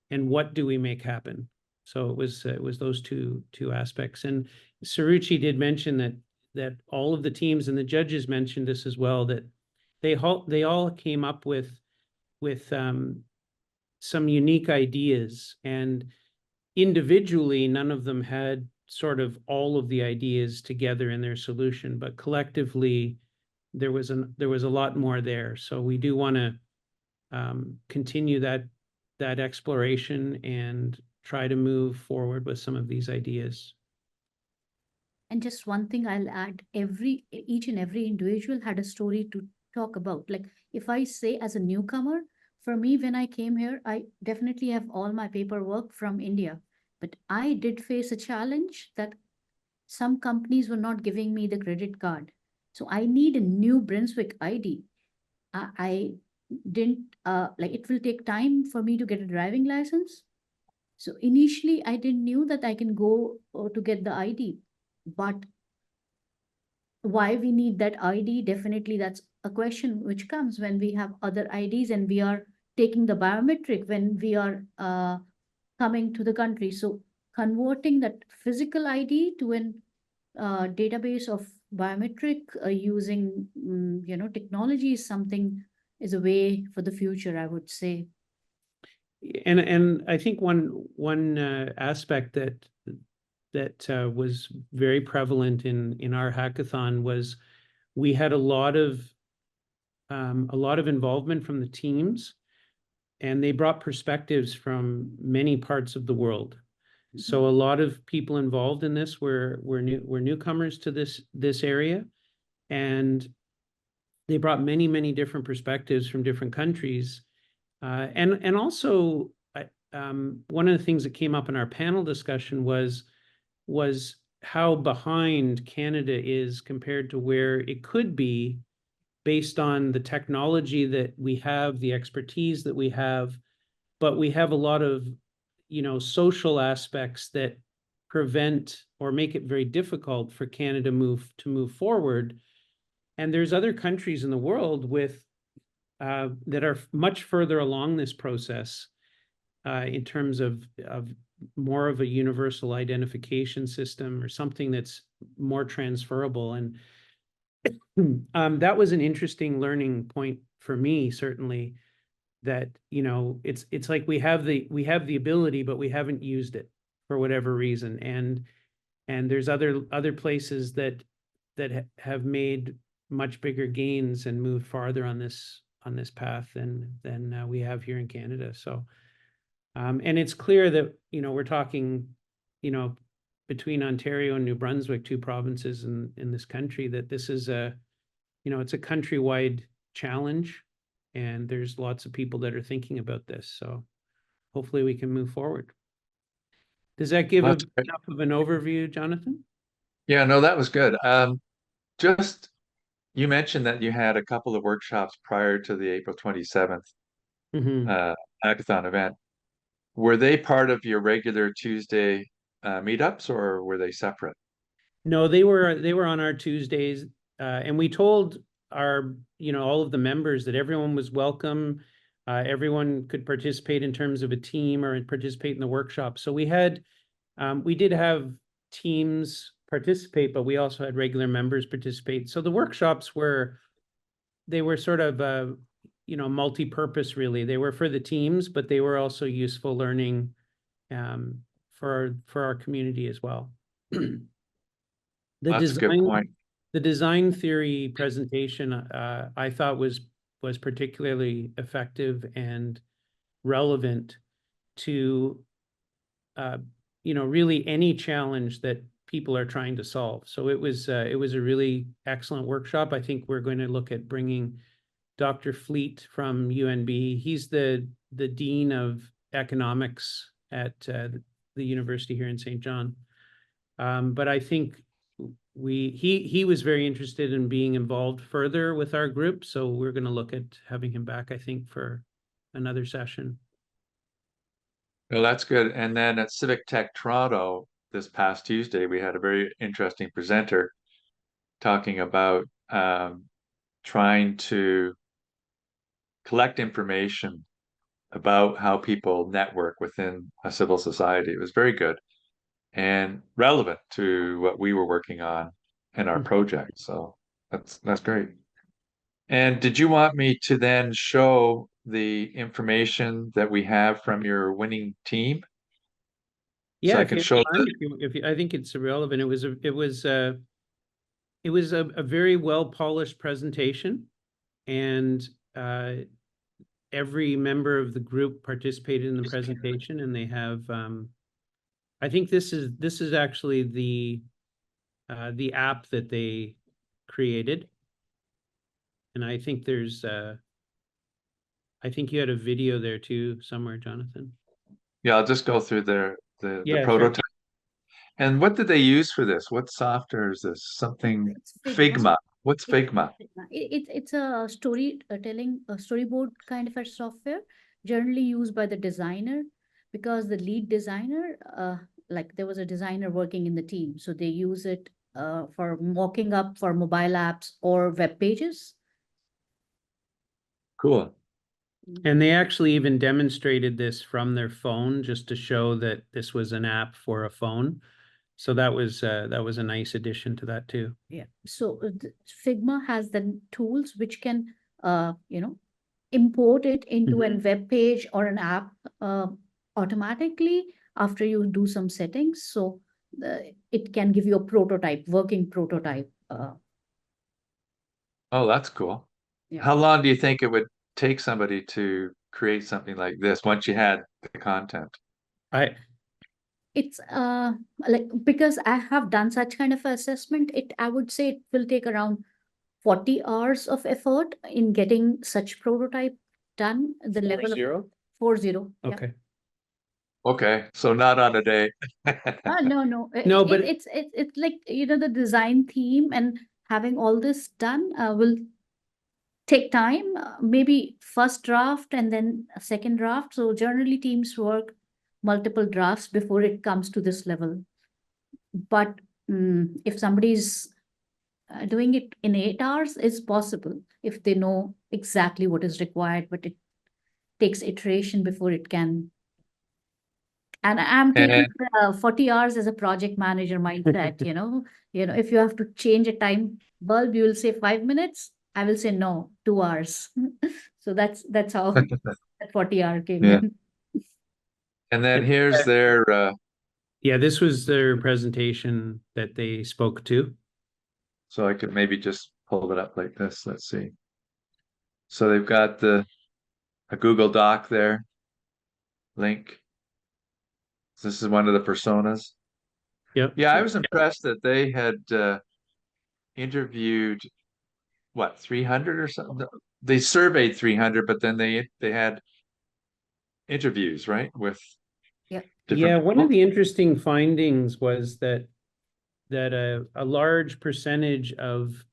and what do we make happen? So it was those two aspects. And Suruchi did mention that all of the teams, and the judges mentioned this as well, that they all came up with some unique ideas, and individually none of them had sort of all of the ideas together in their solution, but collectively there was a lot more there. So we do want to continue that exploration and try to move forward with some of these ideas. And just one thing I'll add, each and every individual had a story to talk about. Like, if I say as a newcomer, for me, when I came here, I definitely have all my paperwork from India, but I did face a challenge that some companies were not giving me the credit card. So I need a new Brunswick ID. I didn't like, it will take time for me to get a driving license. So initially I didn't knew that I can go to get the ID, but why we need that ID, definitely that's a question which comes when we have other IDs and we are taking the biometric when we are coming to the country. So converting that physical ID to an database of biometric using technology is something, is a way for the future, I would say. And I think one aspect that was very prevalent in our hackathon was we had a lot of involvement from the teams, and they brought perspectives from many parts of the world. So a lot of people involved in this were newcomers to this area, and they brought many different perspectives from different countries. And also, one of the things that came up in our panel discussion was how behind Canada is compared to where it could be, based on the technology that we have, the expertise that we have, but we have a lot of social aspects that prevent or make it very difficult for Canada to move forward. And there's other countries in the world with that are much further along this process in terms of more of a universal identification system or something that's more transferable. And that was an interesting learning point for me, certainly, that it's like we have the ability, but we haven't used it for whatever reason. And there's other places that have made much bigger gains and moved farther on this path than we have here in Canada. So and it's clear that we're talking between Ontario and New Brunswick, two provinces in this country, that this is it's a countrywide challenge, and there's lots of people that are thinking about this. So hopefully we can move forward. Does that give enough of an overview, Jonathan? Yeah, no, that was good. Just, you mentioned that you had a couple of workshops prior to the April 27th hackathon event. Were they part of your regular Tuesday meetups, or were they separate? No, they were on our Tuesdays, and we told our all of the members that everyone was welcome. Everyone could participate in terms of a team or participate in the workshop. So we did have teams participate, but we also had regular members participate. So the workshops were sort of multi-purpose, really. They were for the teams, but they were also useful learning for our community as well. That's a good point. The design theory presentation I thought was particularly effective and relevant to really any challenge that people are trying to solve. So it was a really excellent workshop. I think we're going to look at bringing Dr. Fleet from UNB. He's the Dean of Economics at the university here in St. John. But I think he was very interested in being involved further with our group. So we're going to look at having him back, I think, for another session. Well, that's good. And then at Civic Tech Toronto this past Tuesday, we had a very interesting presenter talking about trying to collect information about how people network within a civil society. It was very good and relevant to what we were working on in our project. So that's great. And did you want me to then show the information that we have from your winning team? Yeah, so I can show I think it's relevant. It was a very well polished presentation, and every member of the group participated in the presentation, and they have I think this is actually the app that they created. And I think there's I think you had a video there too somewhere, Jonathan. Yeah, I'll just go through the prototype. Sure. And what did they use for this? What software is this? Something Figma. What's Figma? It's a storytelling, a storyboard kind of a software, generally used by the designer, because the lead designer, like there was a designer working in the team, so they use it for mocking up for mobile apps or web pages. Cool. And they actually even demonstrated this from their phone just to show that this was an app for a phone. So that was a nice addition to that too. Yeah. So Figma has the tools which can, import it into a web page or an app automatically after you do some settings. So it can give you a prototype, working prototype. Oh, that's cool. Yeah. How long do you think it would take somebody to create something like this once you had the content? It's like, because I have done such kind of assessment, I would say it will take around 40 hours of effort in getting such prototype done. The level of 40. Yeah. Okay. Okay, so not on a day. No. No, but it's like, the design team and having all this done will take time, maybe first draft and then a second draft. So generally teams work multiple drafts before it comes to this level. But if somebody's doing it in 8 hours, it's possible if they know exactly what is required, but it takes iteration before it can. And I'm taking 40 hours as a project manager mindset, if you have to change a time bulb, you will say 5 minutes. I will say no, 2 hours. So that's how that 40-hour came in. And then here's their yeah, this was their presentation that they spoke to. so I could maybe just pull it up like this. Let's see. So they've got a Google Doc there, link. This is one of the personas. Yep. Yeah, I was impressed that they had interviewed 300 or something. They surveyed 300, but then they had interviews, right? With Yeah, one people. of the interesting findings was that a large percentage of,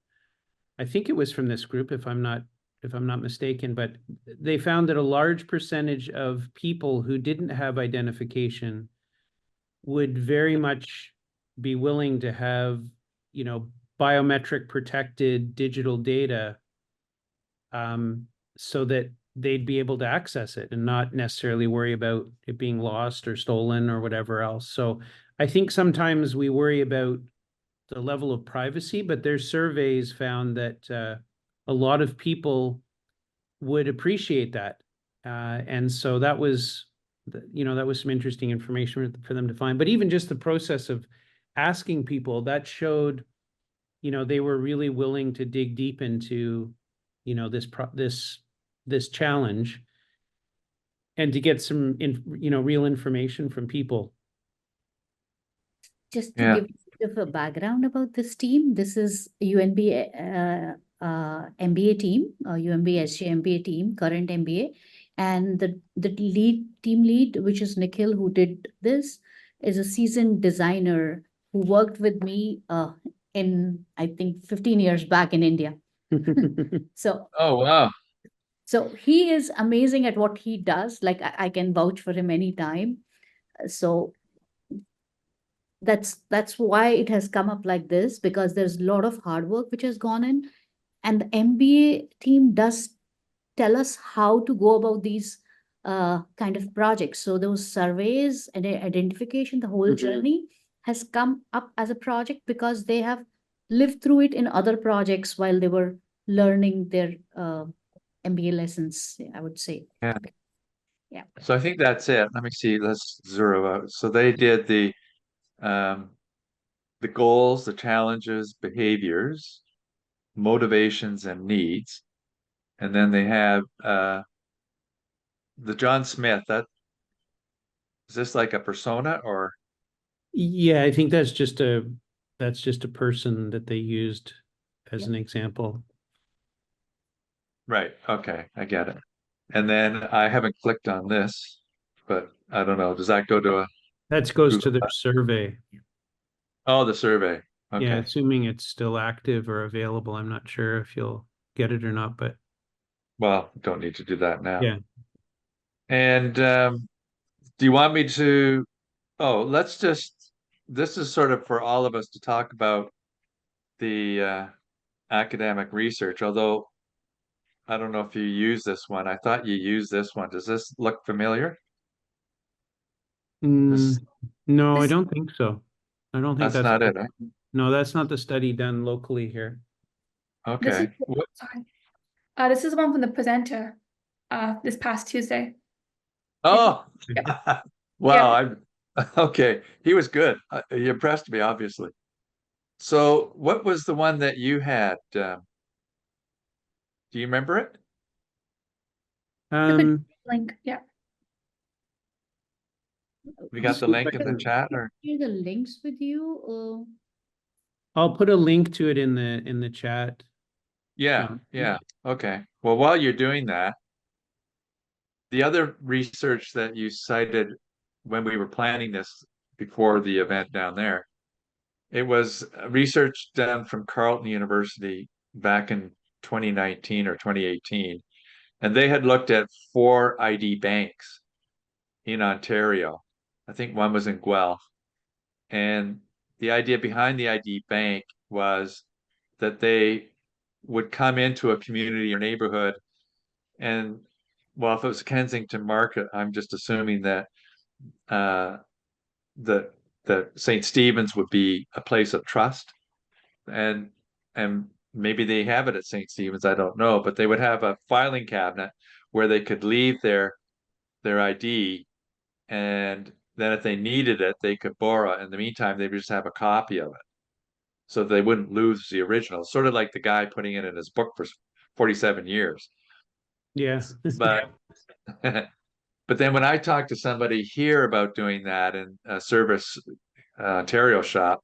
I think it was from this group, if I'm not mistaken, but they found that a large percentage of people who didn't have identification would very much be willing to have, biometric protected digital data, so that they'd be able to access it and not necessarily worry about it being lost or stolen or whatever else. So I think sometimes we worry about the level of privacy, but their surveys found that a lot of people would appreciate that. And so that was, that was some interesting information for them to find. But even just the process of asking people, that showed, they were really willing to dig deep into, this challenge and to get some, real information from people. Just to give a bit of a background about this team, this is UNB MBA team, UNB SJ MBA team, current MBA. And the team lead, which is Micheal, who did this, is a seasoned designer who worked with me in, I think, 15 years back in India. So, oh, wow. So he is amazing at what he does. Like I can vouch for him anytime. So that's why it has come up like this, because there's a lot of hard work which has gone in, and the MBA team does tell us how to go about these kind of projects. So those surveys and identification, the whole journey has come up as a project because they have lived through it in other projects while they were learning their MBA lessons, I would say. Yeah. Yeah. So I think that's it. Let me see. Let's zero out. So they did the goals, the challenges, behaviors, motivations, and needs. And then they have the John Smith. Is this like a persona or? Yeah, I think that's just a person that they used as an example. Right. Okay, I get it. And then I haven't clicked on this, but I don't know. Does that go to That goes to their survey. Oh, the survey. Yeah, Okay. assuming it's still active or available. I'm not sure if you'll get it or not, but Well, don't need to do that now. yeah. And do you want me to? Oh, let's just. This is sort of for all of us to talk about the academic research. Although I don't know if you use this one. I thought you used this one. Does this look familiar? This, No, I This, don't think so. I don't think that's that's, not it, eh? no, that's not the study done locally here. this is Okay. What? sorry. This is the one from the presenter this past Tuesday. Oh, Yep. wow. Yep. I'm okay. He was good. He impressed me, obviously. So, what was the one that you had? Do you remember it? You could Um, link, yeah. We got the see if I link in the can- chat, or Share the links with you. I'll put a link to it in the chat, yeah, John. yeah. Okay. Well, while you're doing that, the other research that you cited when we were planning this before the event down there, it was research done from Carleton University back in 2019 or 2018, and they had looked at 4 ID banks in Ontario. I think one was in Guelph. And the idea behind the ID bank was that they would come into a community or neighborhood and, well, if it was Kensington Market, I'm just assuming that uh, the St. Stephen's would be a place of trust, and maybe they have it at St. Stephen's, I don't know, but they would have a filing cabinet where they could leave their ID, and then if they needed it, they could borrow it. In the meantime, they would just have a copy of it, so they wouldn't lose the original. Sort of like the guy putting it in his book for 47 years. Yeah. But but then when I talked to somebody here about doing that in a Service Ontario shop,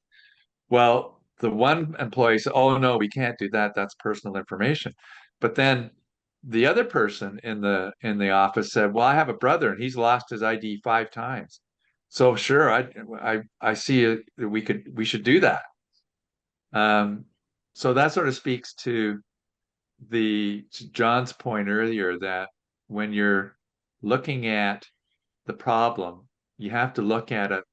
well, the one employee said, "Oh no, we can't do that. That's personal information." But then the other person in the office said, "Well, I have a brother and he's lost his ID 5 times. So sure, I see it, we should do that." So that sort of speaks to John's point earlier, that when you're looking at the problem, you have to look at it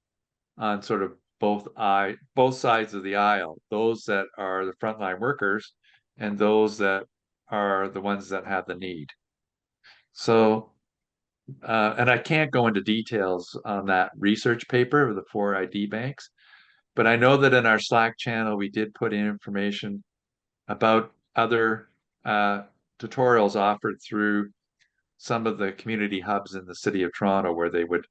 on sort of both sides of the aisle, those that are the frontline workers and those that are the ones that have the need. So, and I can't go into details on that research paper of the 4 ID banks, but I know that in our Slack channel, we did put in information about other tutorials offered through some of the community hubs in the city of Toronto, where they would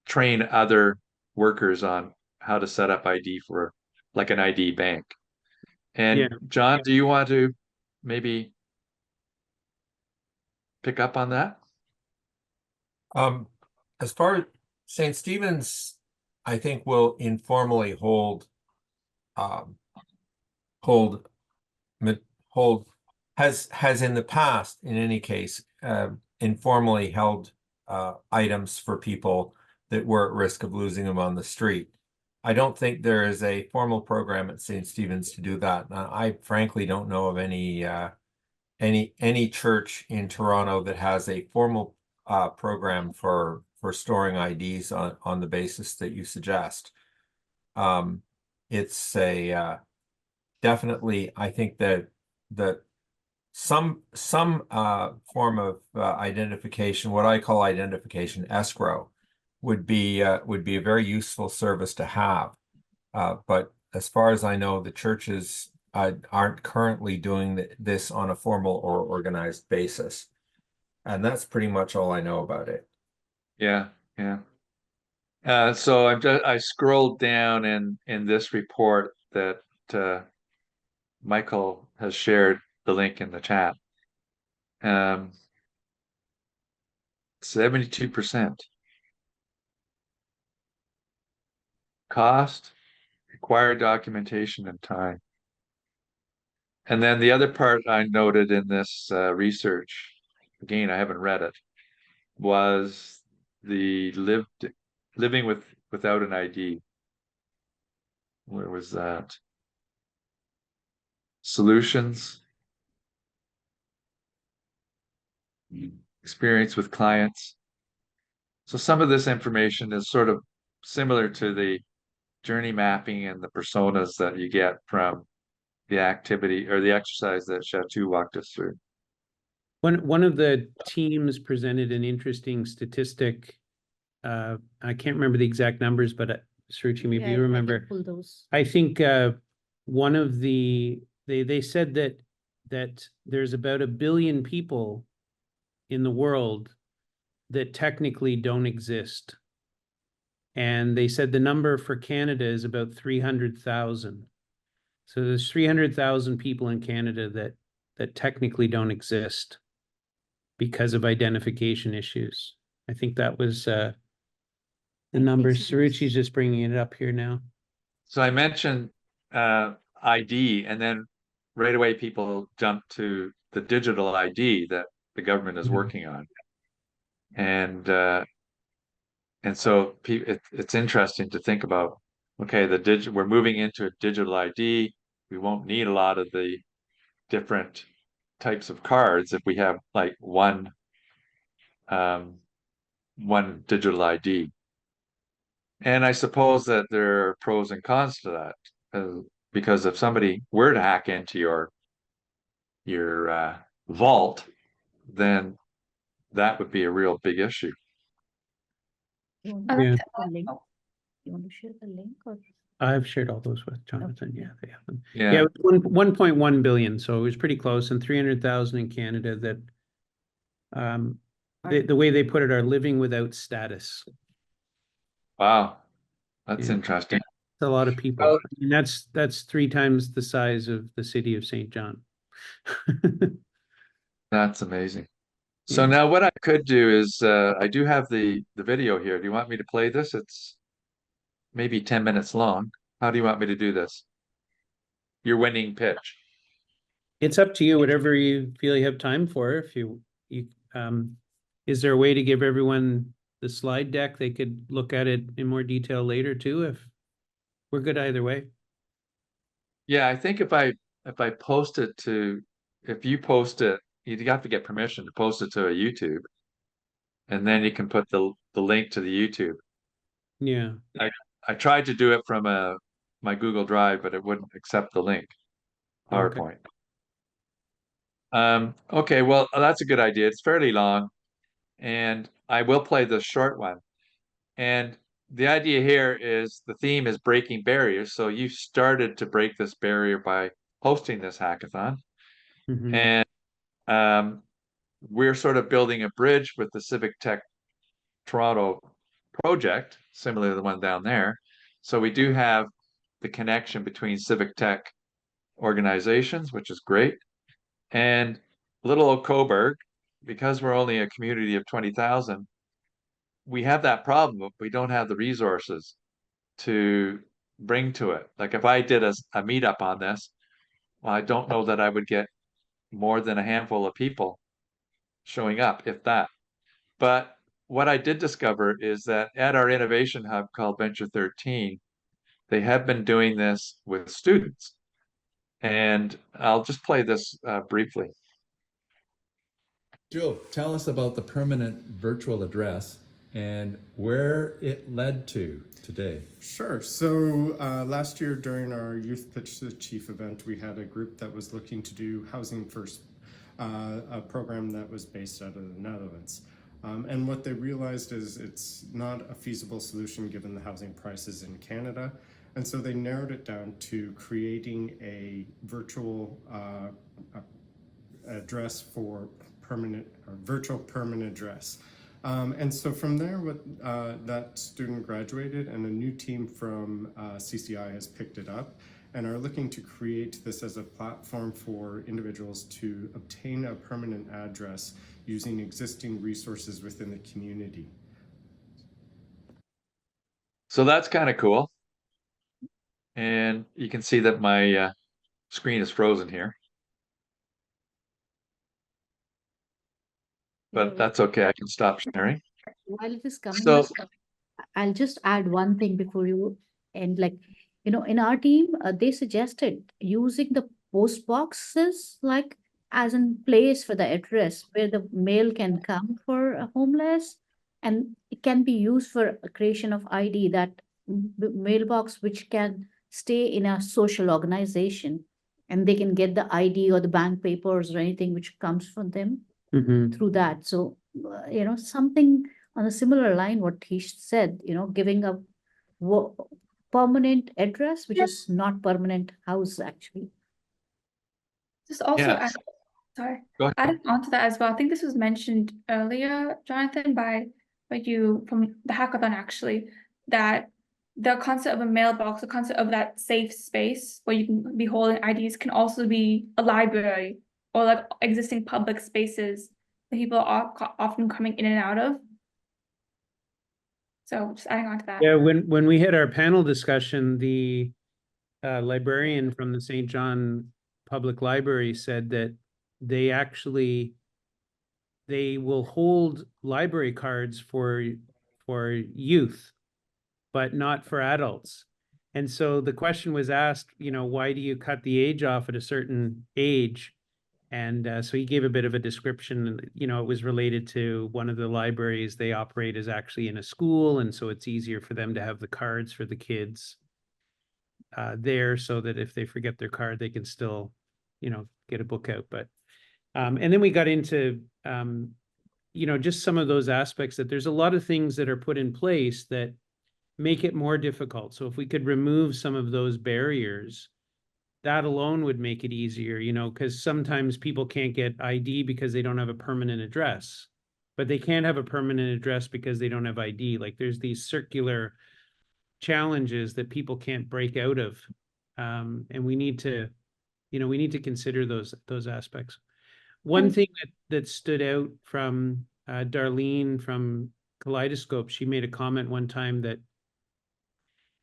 train other workers on how to set up ID for like an ID bank. Yeah. And John, do you want to maybe pick up on that? As far as St. Stephen's, I think will informally hold has in the past, in any case, informally held items for people that were at risk of losing them on the street. I don't think there is a formal program at St. Stephen's to do that. I frankly don't know of any church in Toronto that has a formal program for storing IDs on the basis that you suggest. It's a definitely, I think that some form of identification, what I call identification escrow, would be a very useful service to have. But as far as I know, the churches aren't currently doing this on a formal or organized basis. And that's pretty much all I know about it. Yeah, yeah. So I scrolled down in this report that Micheal has shared the link in the chat. 72% cost, required documentation, and time. And then the other part I noted in this research, again, I haven't read it, was the living without an ID. where was that? Solutions. Experience with clients. So some of this information is sort of similar to the journey mapping and the personas that you get from the activity or the exercise that Chatu walked us through. One of the teams presented an interesting statistic. I can't remember the exact numbers, but Suruchi, maybe you remember. I can pull those. I think one of they said that there's about 1 billion people in the world that technically don't exist. And they said the number for Canada is about 300,000. So there's 300,000 people in Canada that technically don't exist because of identification issues. I think that was the numbers. Suruchi's just bringing it up here now. So I mentioned ID, and then right away people jump to the digital ID that the government is working on. And so it's interesting to think about, okay, we're moving into a digital ID. We won't need a lot of the different types of cards if we have like one digital ID. And I suppose that there are pros and cons to that, because if somebody were to hack into your vault, then that would be a real big issue. You want Yeah. to share the link? You want to share the link or? I've shared all those with Jonathan. Yeah, they have them. Yeah. Yeah, it was 1.1 billion, so it was pretty close, and 300,000 in Canada that the way they put it are living without status. Wow. That's Yeah. interesting. It's a lot of people. Well- I mean, that's 3 times the size of the city of St. John. That's amazing. So Yeah. now what I could do is I do have the video here. Do you want me to play this? It's maybe 10 minutes long. How do you want me to do this? Your winning pitch. It's up to you, whatever you feel you have time for. If you is there a way to give everyone the slide deck? They could look at it in more detail later too, if we're good either way. Yeah, I think if I post it if you post it, you have to get permission to post it to a YouTube, and then you can put the link to the YouTube. Yeah. I tried to do it from my Google Drive, but it wouldn't accept the link. Okay. PowerPoint. Okay, well, that's a good idea. It's fairly long, and I will play the short one. And the idea here is the theme is breaking barriers. So you started to break this barrier by hosting this hackathon. Mhm. And we're sort of building a bridge with the Civic Tech Toronto project, similar to the one down there. So we do have the connection between Civic Tech organizations, which is great. And little old Cobourg, because we're only a community of 20,000, we have that problem, but we don't have the resources to bring to it. Like if I did a meetup on this, well, I don't know that I would get more than a handful of people showing up, if that. But what I did discover is that at our innovation hub called Venture 13, they have been doing this with students. And I'll just play this briefly. Jill, tell us about the permanent virtual address and where it led to today. Sure. So last year during our Youth Pitch to the Chief event, we had a group that was looking to do Housing First, a program that was based out of the Netherlands. And what they realized is it's not a feasible solution given the housing prices in Canada. And so they narrowed it down to creating a virtual address for permanent or virtual permanent address. And so from there, that student graduated and a new team from CCI has picked it up and are looking to create this as a platform for individuals to obtain a permanent address using existing resources within the community. So that's kind of cool. And you can see that my screen is frozen here. But that's okay. I can stop sharing. While it is coming, So- I'll just add one thing before you end. Like in our team, they suggested using the post boxes like as in place for the address where the mail can come for a homeless, and it can be used for a creation of ID, that mailbox which can stay in a social organization, and they can get the ID or the bank papers or anything which comes from them Mhm. through that. So, something on a similar line, what he said, giving a permanent address, which is not permanent house actually. Just also Yes. add, sorry, Go ahead. adding on to that as well. I think this was mentioned earlier, Jonathan, by you from the hackathon actually, that the concept of a mailbox, the concept of that safe space where you can be holding IDs can also be a library or like existing public spaces that people are often coming in and out of. So just adding on to that. Yeah, when we had our panel discussion, the librarian from the St. John Public Library said that they will hold library cards for youth, but not for adults. And so the question was asked, why do you cut the age off at a certain age? And so he gave a bit of a description. It was related to one of the libraries they operate is actually in a school, and so it's easier for them to have the cards for the kids there, so that if they forget their card, they can still, get a book out. But and then we got into just some of those aspects that there's a lot of things that are put in place that make it more difficult. So if we could remove some of those barriers, that alone would make it easier, because sometimes people can't get ID because they don't have a permanent address, but they can't have a permanent address because they don't have ID. Like there's these circular challenges that people can't break out of. And we need to consider those aspects. One thing that stood out from Darlene from Kaleidoscope, she made a comment one time that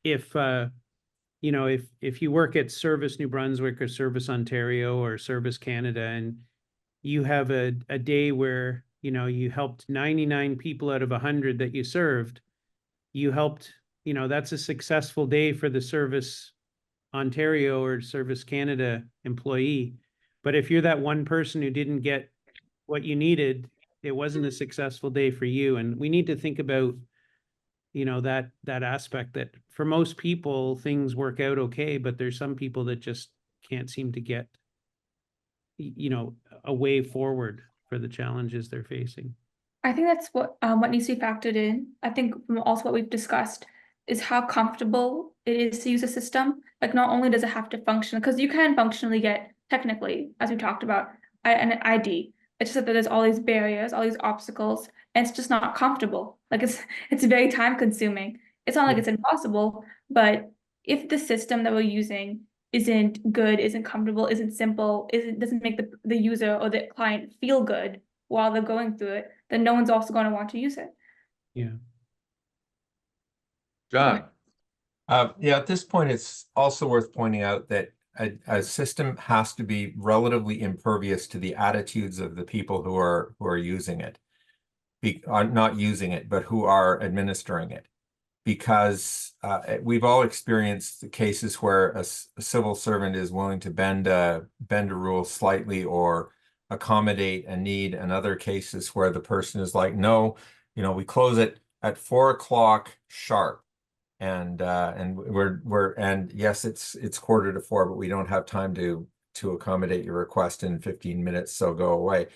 if you work at Service New Brunswick or Service Ontario or Service Canada, and you have a day where, you helped 99 people out of 100 that you served, you helped, that's a successful day for the Service Ontario or Service Canada employee. But if you're that one person who didn't get what you needed, it wasn't a successful day for you. And we need to think about that aspect, that for most people things work out okay, but there's some people that just can't seem to get a way forward for the challenges they're facing. I think that's what needs to be factored in. I think also what we've discussed is how comfortable it is to use a system. Like not only does it have to function, because you can functionally get technically, as we talked about, an ID. It's just that there's all these barriers, all these obstacles, and it's just not comfortable. Like it's very time consuming. It's not like it's impossible, but if the system that we're using isn't good, isn't comfortable, isn't simple, doesn't make the user or the client feel good while they're going through it, then no one's also going to want to use it. Yeah. John. Yeah, at this point, it's also worth pointing out that a system has to be relatively impervious to the attitudes of the people who are using it, are not using it, but who are administering it. Because we've all experienced the cases where a civil servant is willing to bend a rule slightly or accommodate a need, and other cases where the person is like, no, we close it at 4 o'clock sharp. And yes, it's 3:45, but we don't have time to accommodate your request in 15 minutes, so go away.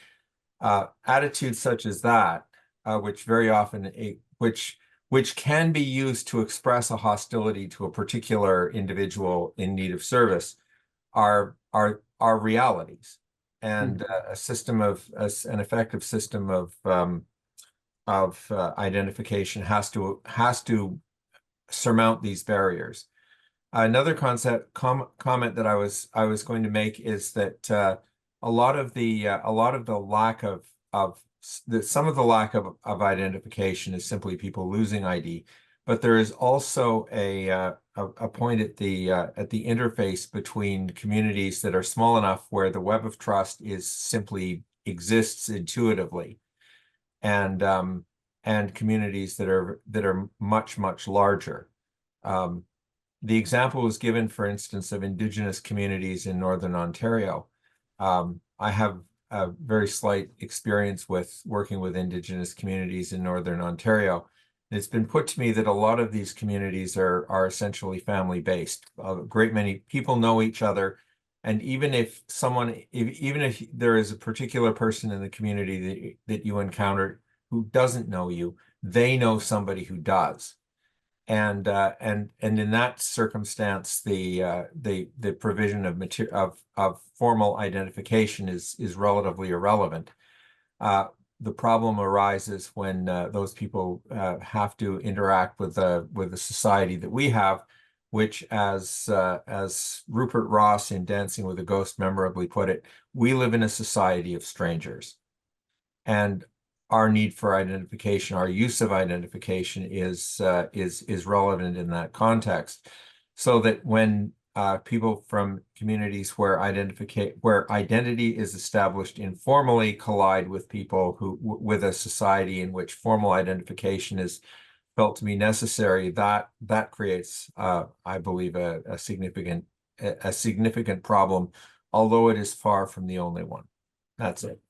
Attitudes such as that, which very often which can be used to express a hostility to a particular individual in need of service, are realities. And an effective system of identification has to surmount these barriers. Another comment that I was going to make is that a lot of the lack of some of the lack of identification is simply people losing ID, but there is also a point at the interface between communities that are small enough where the web of trust simply exists intuitively, and communities that are much larger. the example was given, for instance, of Indigenous communities in Northern Ontario. I have a very slight experience with working with Indigenous communities in Northern Ontario. It's been put to me that a lot of these communities are essentially family-based. A great many people know each other. And even if even if there is a particular person in the community that you encounter who doesn't know you, they know somebody who does. And in that circumstance, the provision of formal identification is relatively irrelevant. The problem arises when those people have to interact with the society that we have, which, as Rupert Ross in Dancing with a Ghost memorably put it, we live in a society of strangers, and our need for identification, our use of identification is relevant in that context, so that when people from communities where identity is established informally collide with people with a society in which formal identification is felt to be necessary, that creates, I believe, a significant problem, although it is far from the only one. That's it.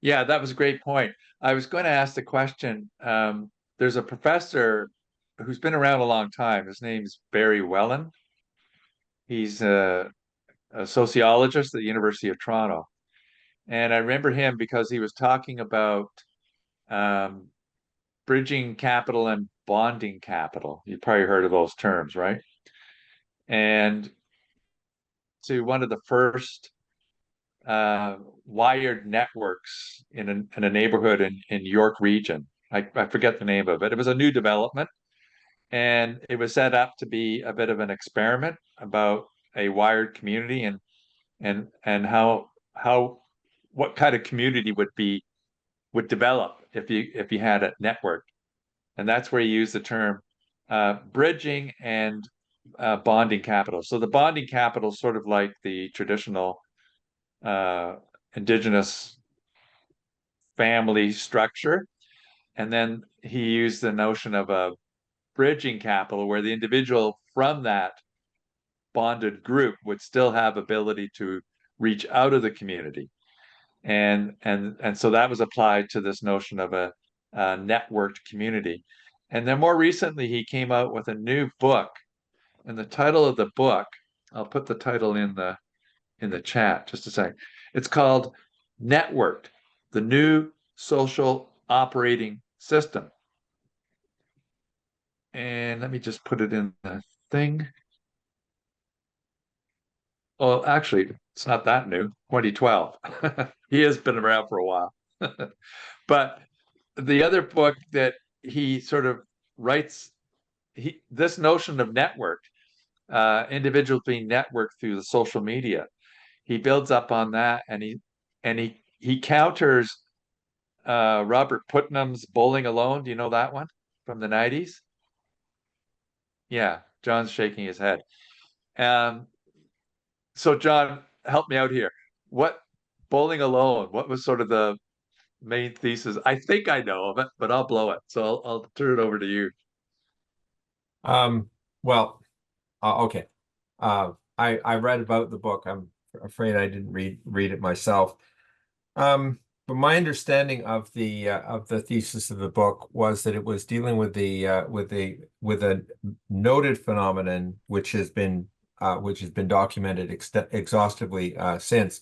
Yeah, that was a great point. I was going to ask the question. There's a professor who's been around a long time. His name's Barry Whelan. He's a sociologist at the University of Toronto. And I remember him because he was talking about bridging capital and bonding capital. You've probably heard of those terms, right? And to one of the first wired networks in a neighborhood in York region. I forget the name of it. It was a new development, and it was set up to be a bit of an experiment about a wired community and how what kind of community would develop if you had a network. And that's where you use the term bridging and bonding capital. So the bonding capital is sort of like the traditional Indigenous family structure. And then he used the notion of a bridging capital where the individual from that bonded group would still have ability to reach out of the community. And so that was applied to this notion of a networked community. And then more recently, he came out with a new book. And the title of the book, I'll put the title in the chat just a second. It's called Networked, the New Social Operating System. And let me just put it in the thing. Well, actually, it's not that new, 2012. He has been around for a while. But the other book that he sort of writes, this notion of networked, individuals being networked through the social media, he builds up on that, and he counters Robert Putnam's Bowling Alone. Do you know that one from the 90s? Yeah, John's shaking his head. So John, help me out here. What Bowling Alone? What was sort of the main thesis? I think I know of it, but I'll blow it. So I'll turn it over to you. Well, okay. I read about the book. I'm afraid I didn't read it myself. But my understanding of the thesis of the book was that it was dealing with a noted phenomenon which has been documented exhaustively since,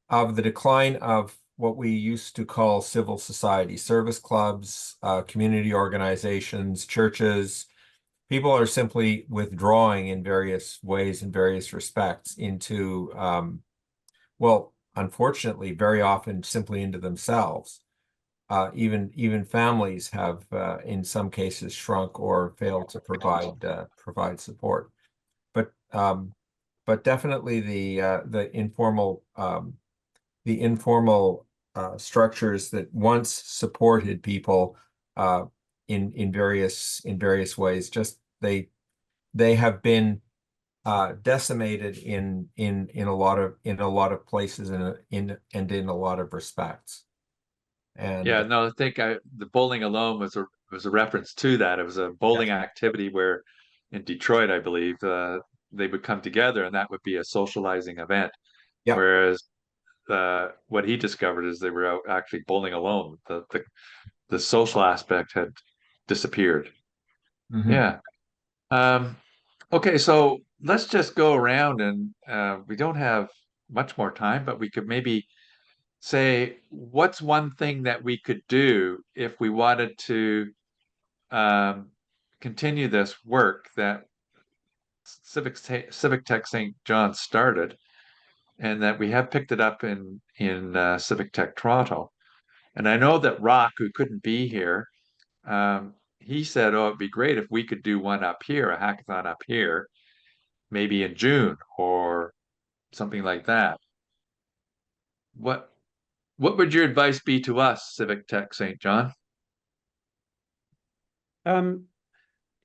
of the decline of what we used to call civil society, service clubs, community organizations, churches. People are simply withdrawing in various ways, in various respects, into, well, unfortunately, very often simply into themselves. Even families have, in some cases, shrunk or failed to provide support. But definitely the informal structures that once supported people in various ways, just they have been decimated in a lot of places and in a lot of respects. And yeah, no, I think the Bowling Alone was a reference to that. It was a bowling activity where in Detroit, I believe, they would come together and that would be a socializing event. Yeah. Whereas what he discovered is they were out actually bowling alone. The social aspect had disappeared. Mhm. Yeah. Okay, so let's just go around and we don't have much more time, but we could maybe say what's one thing that we could do if we wanted to continue this work that Civic Tech St. John started, and that we have picked it up in Civic Tech Toronto. And I know that Rock, who couldn't be here, he said, "Oh, it'd be great if we could do one up here, a hackathon up here, maybe in June or something like that." What would your advice be to us, Civic Tech St. John? Do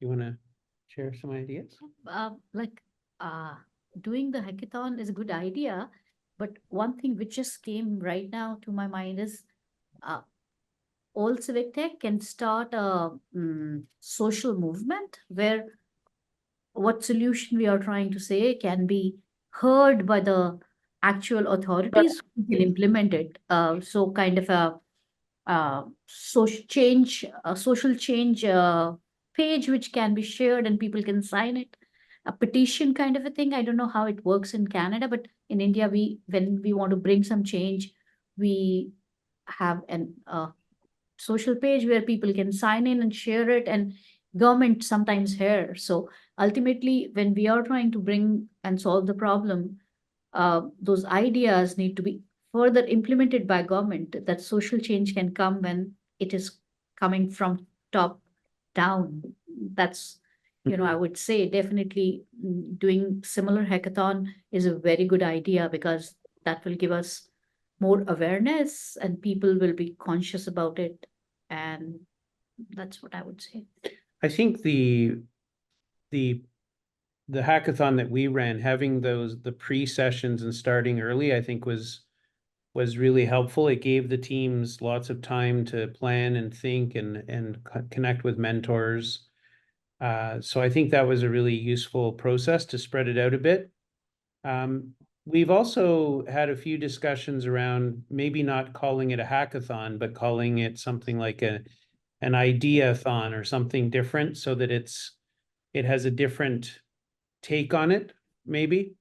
you want to share some ideas? Like doing the hackathon is a good idea, but one thing which just came right now to my mind is all Civic Tech can start a social movement where what solution we are trying to say can be heard by the actual authorities who can implement it. So kind of a social change page which can be shared and people can sign it. A petition kind of a thing. I don't know how it works in Canada, but in India, when we want to bring some change, we have an social page where people can sign in and share it, and government sometimes here. So ultimately, when we are trying to bring and solve the problem, those ideas need to be further implemented by government. That social change can come when it is coming from top down. That's, I would say definitely doing similar hackathon is a very good idea, because that will give us more awareness and people will be conscious about it. And that's what I would say. I think the hackathon that we ran, having the pre-sessions and starting early, I think was really helpful. It gave the teams lots of time to plan and think and connect with mentors. So I think that was a really useful process to spread it out a bit. We've also had a few discussions around maybe not calling it a hackathon, but calling it something like an idea-thon or something different, so that it has a different take on it, maybe.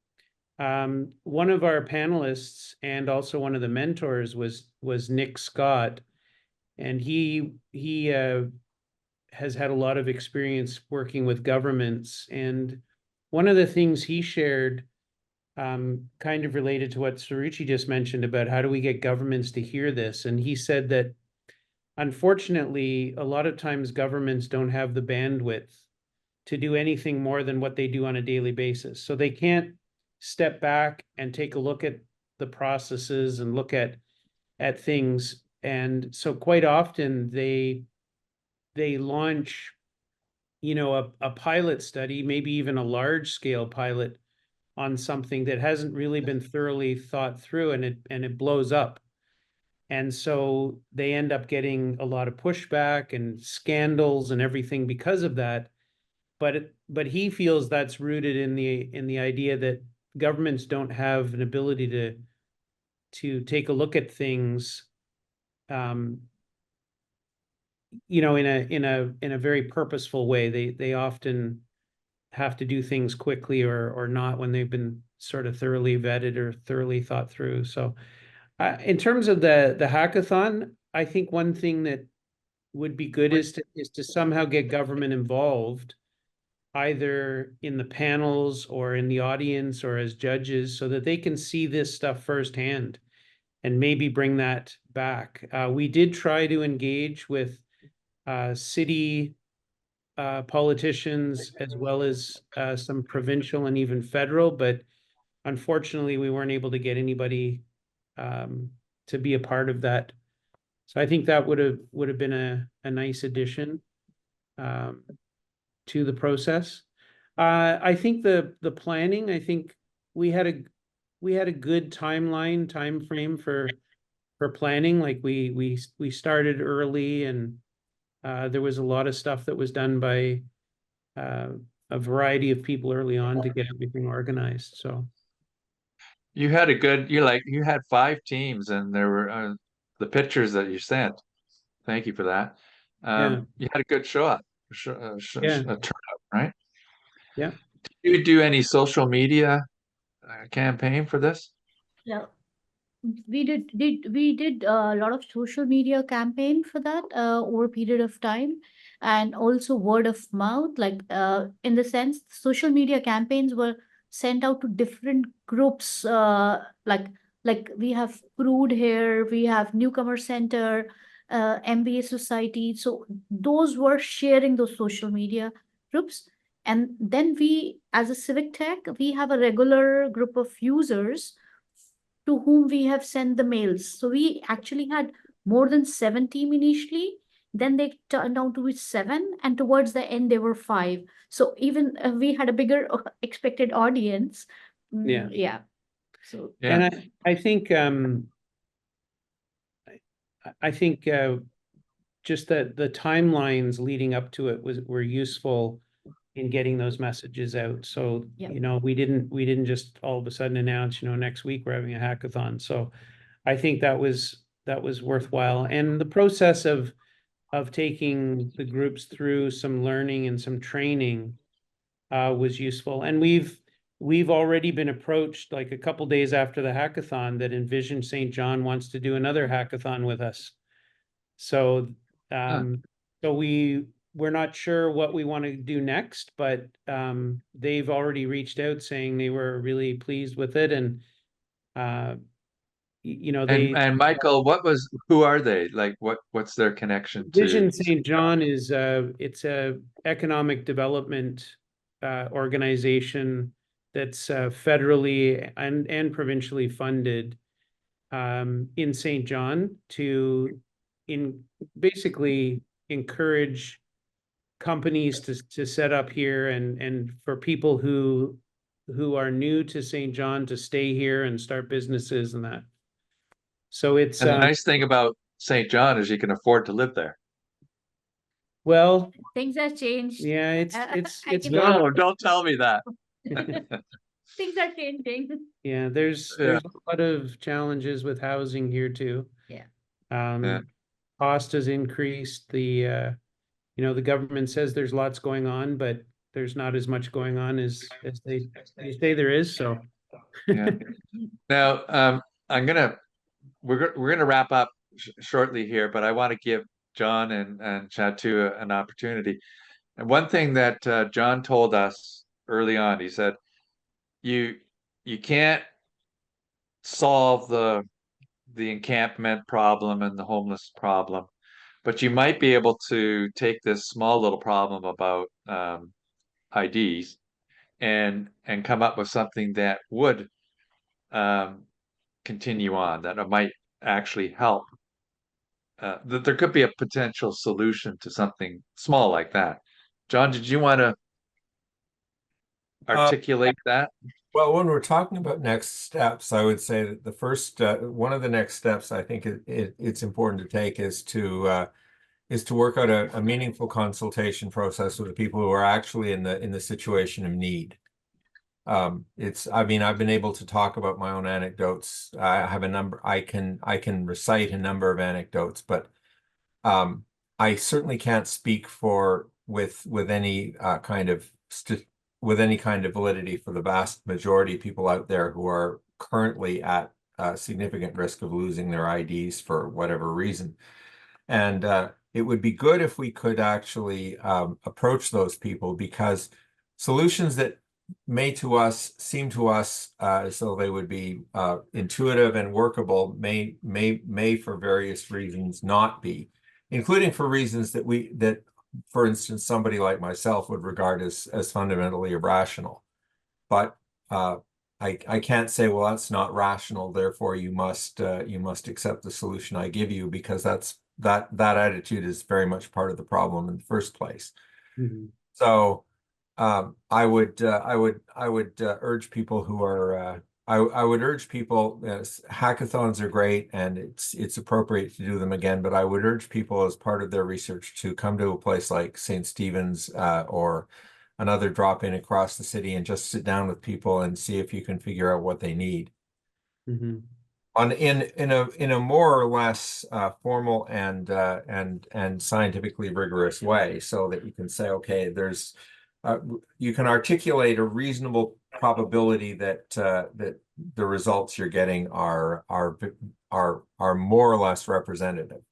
One of our panelists and also one of the mentors was Nick Scott, and he has had a lot of experience working with governments. And one of the things he shared, kind of related to what Suruchi just mentioned about how do we get governments to hear this. And he said that unfortunately, a lot of times governments don't have the bandwidth to do anything more than what they do on a daily basis. So they can't step back and take a look at the processes and look at things. And so quite often they launch, a pilot study, maybe even a large scale pilot on something that hasn't really been thoroughly thought through, and it blows up. And so they end up getting a lot of pushback and scandals and everything because of that. But he feels that's rooted in the idea that governments don't have an ability to take a look at things, in a very purposeful way. They often have to do things quickly or not when they've been sort of thoroughly vetted or thoroughly thought through. So in terms of the hackathon, I think one thing that would be good is to somehow get government involved, either in the panels or in the audience or as judges, so that they can see this stuff firsthand and maybe bring that back. We did try to engage with city politicians as well as some provincial and even federal, but unfortunately we weren't able to get anybody to be a part of that. So I think that would have been a nice addition to the process. I think the planning, I think we had a good time frame for planning. Like we started early, and there was a lot of stuff that was done by a variety of people early on to get everything organized. So You had a good, you had 5 teams, and there were the pictures that you sent. Thank you for that. yeah, You had a good yeah, turnout, right? yeah. Did you do any social media campaign for this? Yeah, we did a lot of social media campaign for that over a period of time, and also word of mouth. Like in the sense, social media campaigns were sent out to different groups. Like we have Crude here, we have Newcomer Center, MBA Society. So those were sharing those social media groups. And then we, as a Civic Tech, we have a regular group of users to whom we have sent the mails. So we actually had more than 7 team initially. Then they turned down to 7, and towards the end they were 5. So even we had a bigger expected audience. Yeah. Yeah. So Yeah. And I think I think just that the timelines leading up to it were useful in getting those messages out. So, Yeah. you know, we didn't just all of a sudden announce, you know, next week we're having a hackathon. So I think that was worthwhile. And the process of taking the groups through some learning and some training was useful. And we've already been approached like a couple days after the hackathon that Envision St. John wants to do another hackathon with us. So we're not sure what we want to do next, but they've already reached out saying they were really pleased with it, and you know, And Micheal, who are they? Like what's their connection to? Vision St. John is it's a economic development organization that's federally and provincially funded in St. John to basically encourage companies to set up here, and for people who are new to St. John to stay here and start businesses and that. So it's And the nice thing about St. John is you can afford to live there. well, things have changed. yeah, it's No, don't tell me that. Things are changing. yeah, there's Yeah. a lot of challenges with housing here too. Yeah. Yeah. Cost has increased. The you know, the government says there's lots going on, but there's not as much going on as they say there is. So Yeah. Now, we're gonna wrap up shortly here, but I want to give John and Chatu an opportunity. And one thing that John told us early on, he said, you can't solve the encampment problem and the homeless problem, but you might be able to take this small little problem about IDs and come up with something that would continue on, that it might actually help. That there could be a potential solution to something small like that. John, did you want to articulate that? Well, when we're talking about next steps, I would say that the first one of the next steps I think it's important to take is to work out a meaningful consultation process with the people who are actually in the situation of need. I mean, I've been able to talk about my own anecdotes. I have a number. I can recite a number of anecdotes, but I certainly can't speak with any kind of validity for the vast majority of people out there who are currently at significant risk of losing their IDs for whatever reason. And it would be good if we could actually approach those people, because solutions that seem to us as though they would be intuitive and workable may for various reasons not be, including for reasons that for instance, somebody like myself would regard as fundamentally irrational. But I can't say, well, that's not rational, therefore you must accept the solution I give you, because that attitude is very much part of the problem in the first place. Mhm. So I would urge people who are I would urge people, hackathons are great and it's appropriate to do them again, but I would urge people as part of their research to come to a place like St. Stephen's or another drop-in across the city and just sit down with people and see if you can figure out what they need. Mm-hmm. In a more or less formal and scientifically rigorous way, so that you can say, okay, there's you can articulate a reasonable probability that that the results you're getting are more or less representative.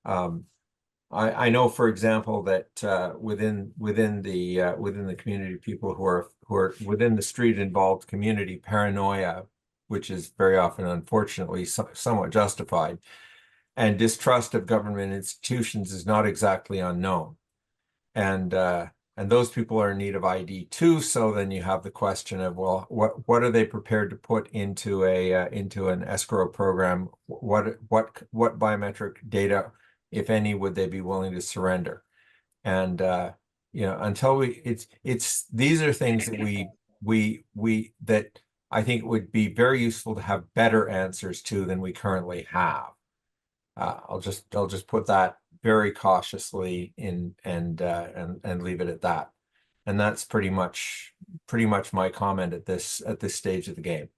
I know, for example, that within the community, people who are within the street involved community, paranoia, which is very often, unfortunately, somewhat justified, and distrust of government institutions is not exactly unknown. And those people are in need of ID too. So then you have the question of, well, what are they prepared to put into into an escrow program? What biometric data, if any, would they be willing to surrender? And you know, until these are things that that I think would be very useful to have better answers to than we currently have. I'll just put that very cautiously in and leave it at that. And that's pretty much my comment at this stage of the game.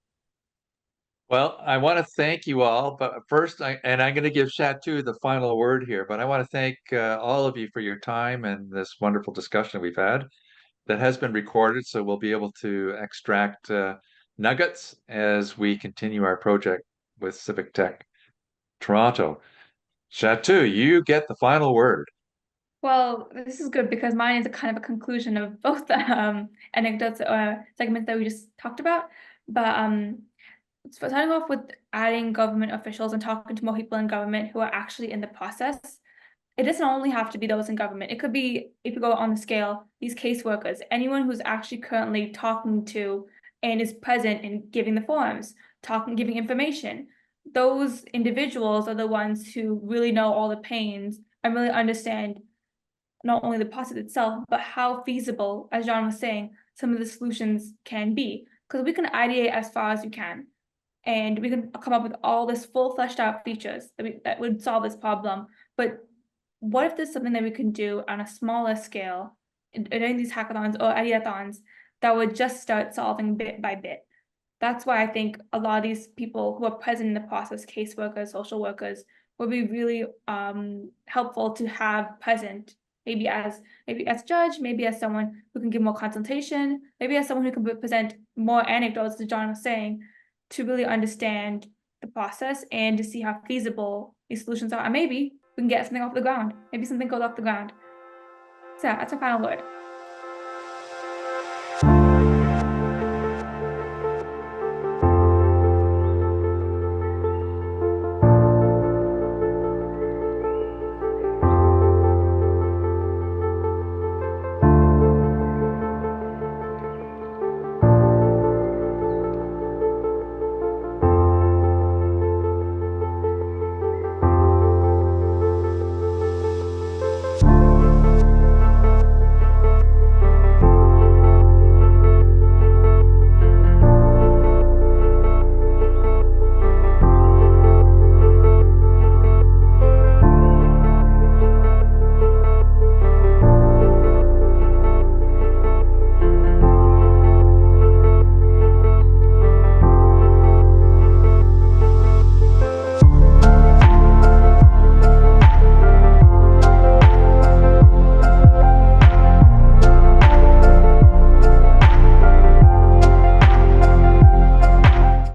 Well, I want to thank you all, but first, I'm going to give Chatu the final word here, but I want to thank all of you for your time and this wonderful discussion we've had that has been recorded, so we'll be able to extract nuggets as we continue our project with Civic Tech Toronto. Chatu, you get the final word. Well, this is good because mine is a kind of a conclusion of both the anecdotes or segments that we just talked about. But starting off with adding government officials and talking to more people in government who are actually in the process, it doesn't only have to be those in government. It could be, if you go on the scale, these caseworkers, anyone who's actually currently talking to and is present in giving the forums, giving information. Those individuals are the ones who really know all the pains and really understand not only the process itself, but how feasible, as John was saying, some of the solutions can be. Because we can ideate as far as we can, and we can come up with all this full fleshed out features that would solve this problem. But what if there's something that we can do on a smaller scale during these hackathons or ideathons that would just start solving bit by bit? That's why I think a lot of these people who are present in the process, caseworkers, social workers, would be really helpful to have present. Maybe as judge, maybe as someone who can give more consultation, maybe as someone who can present more anecdotes, as John was saying, to really understand the process and to see how feasible these solutions are. And maybe we can get something off the ground. Maybe something goes off the ground. So that's my final word.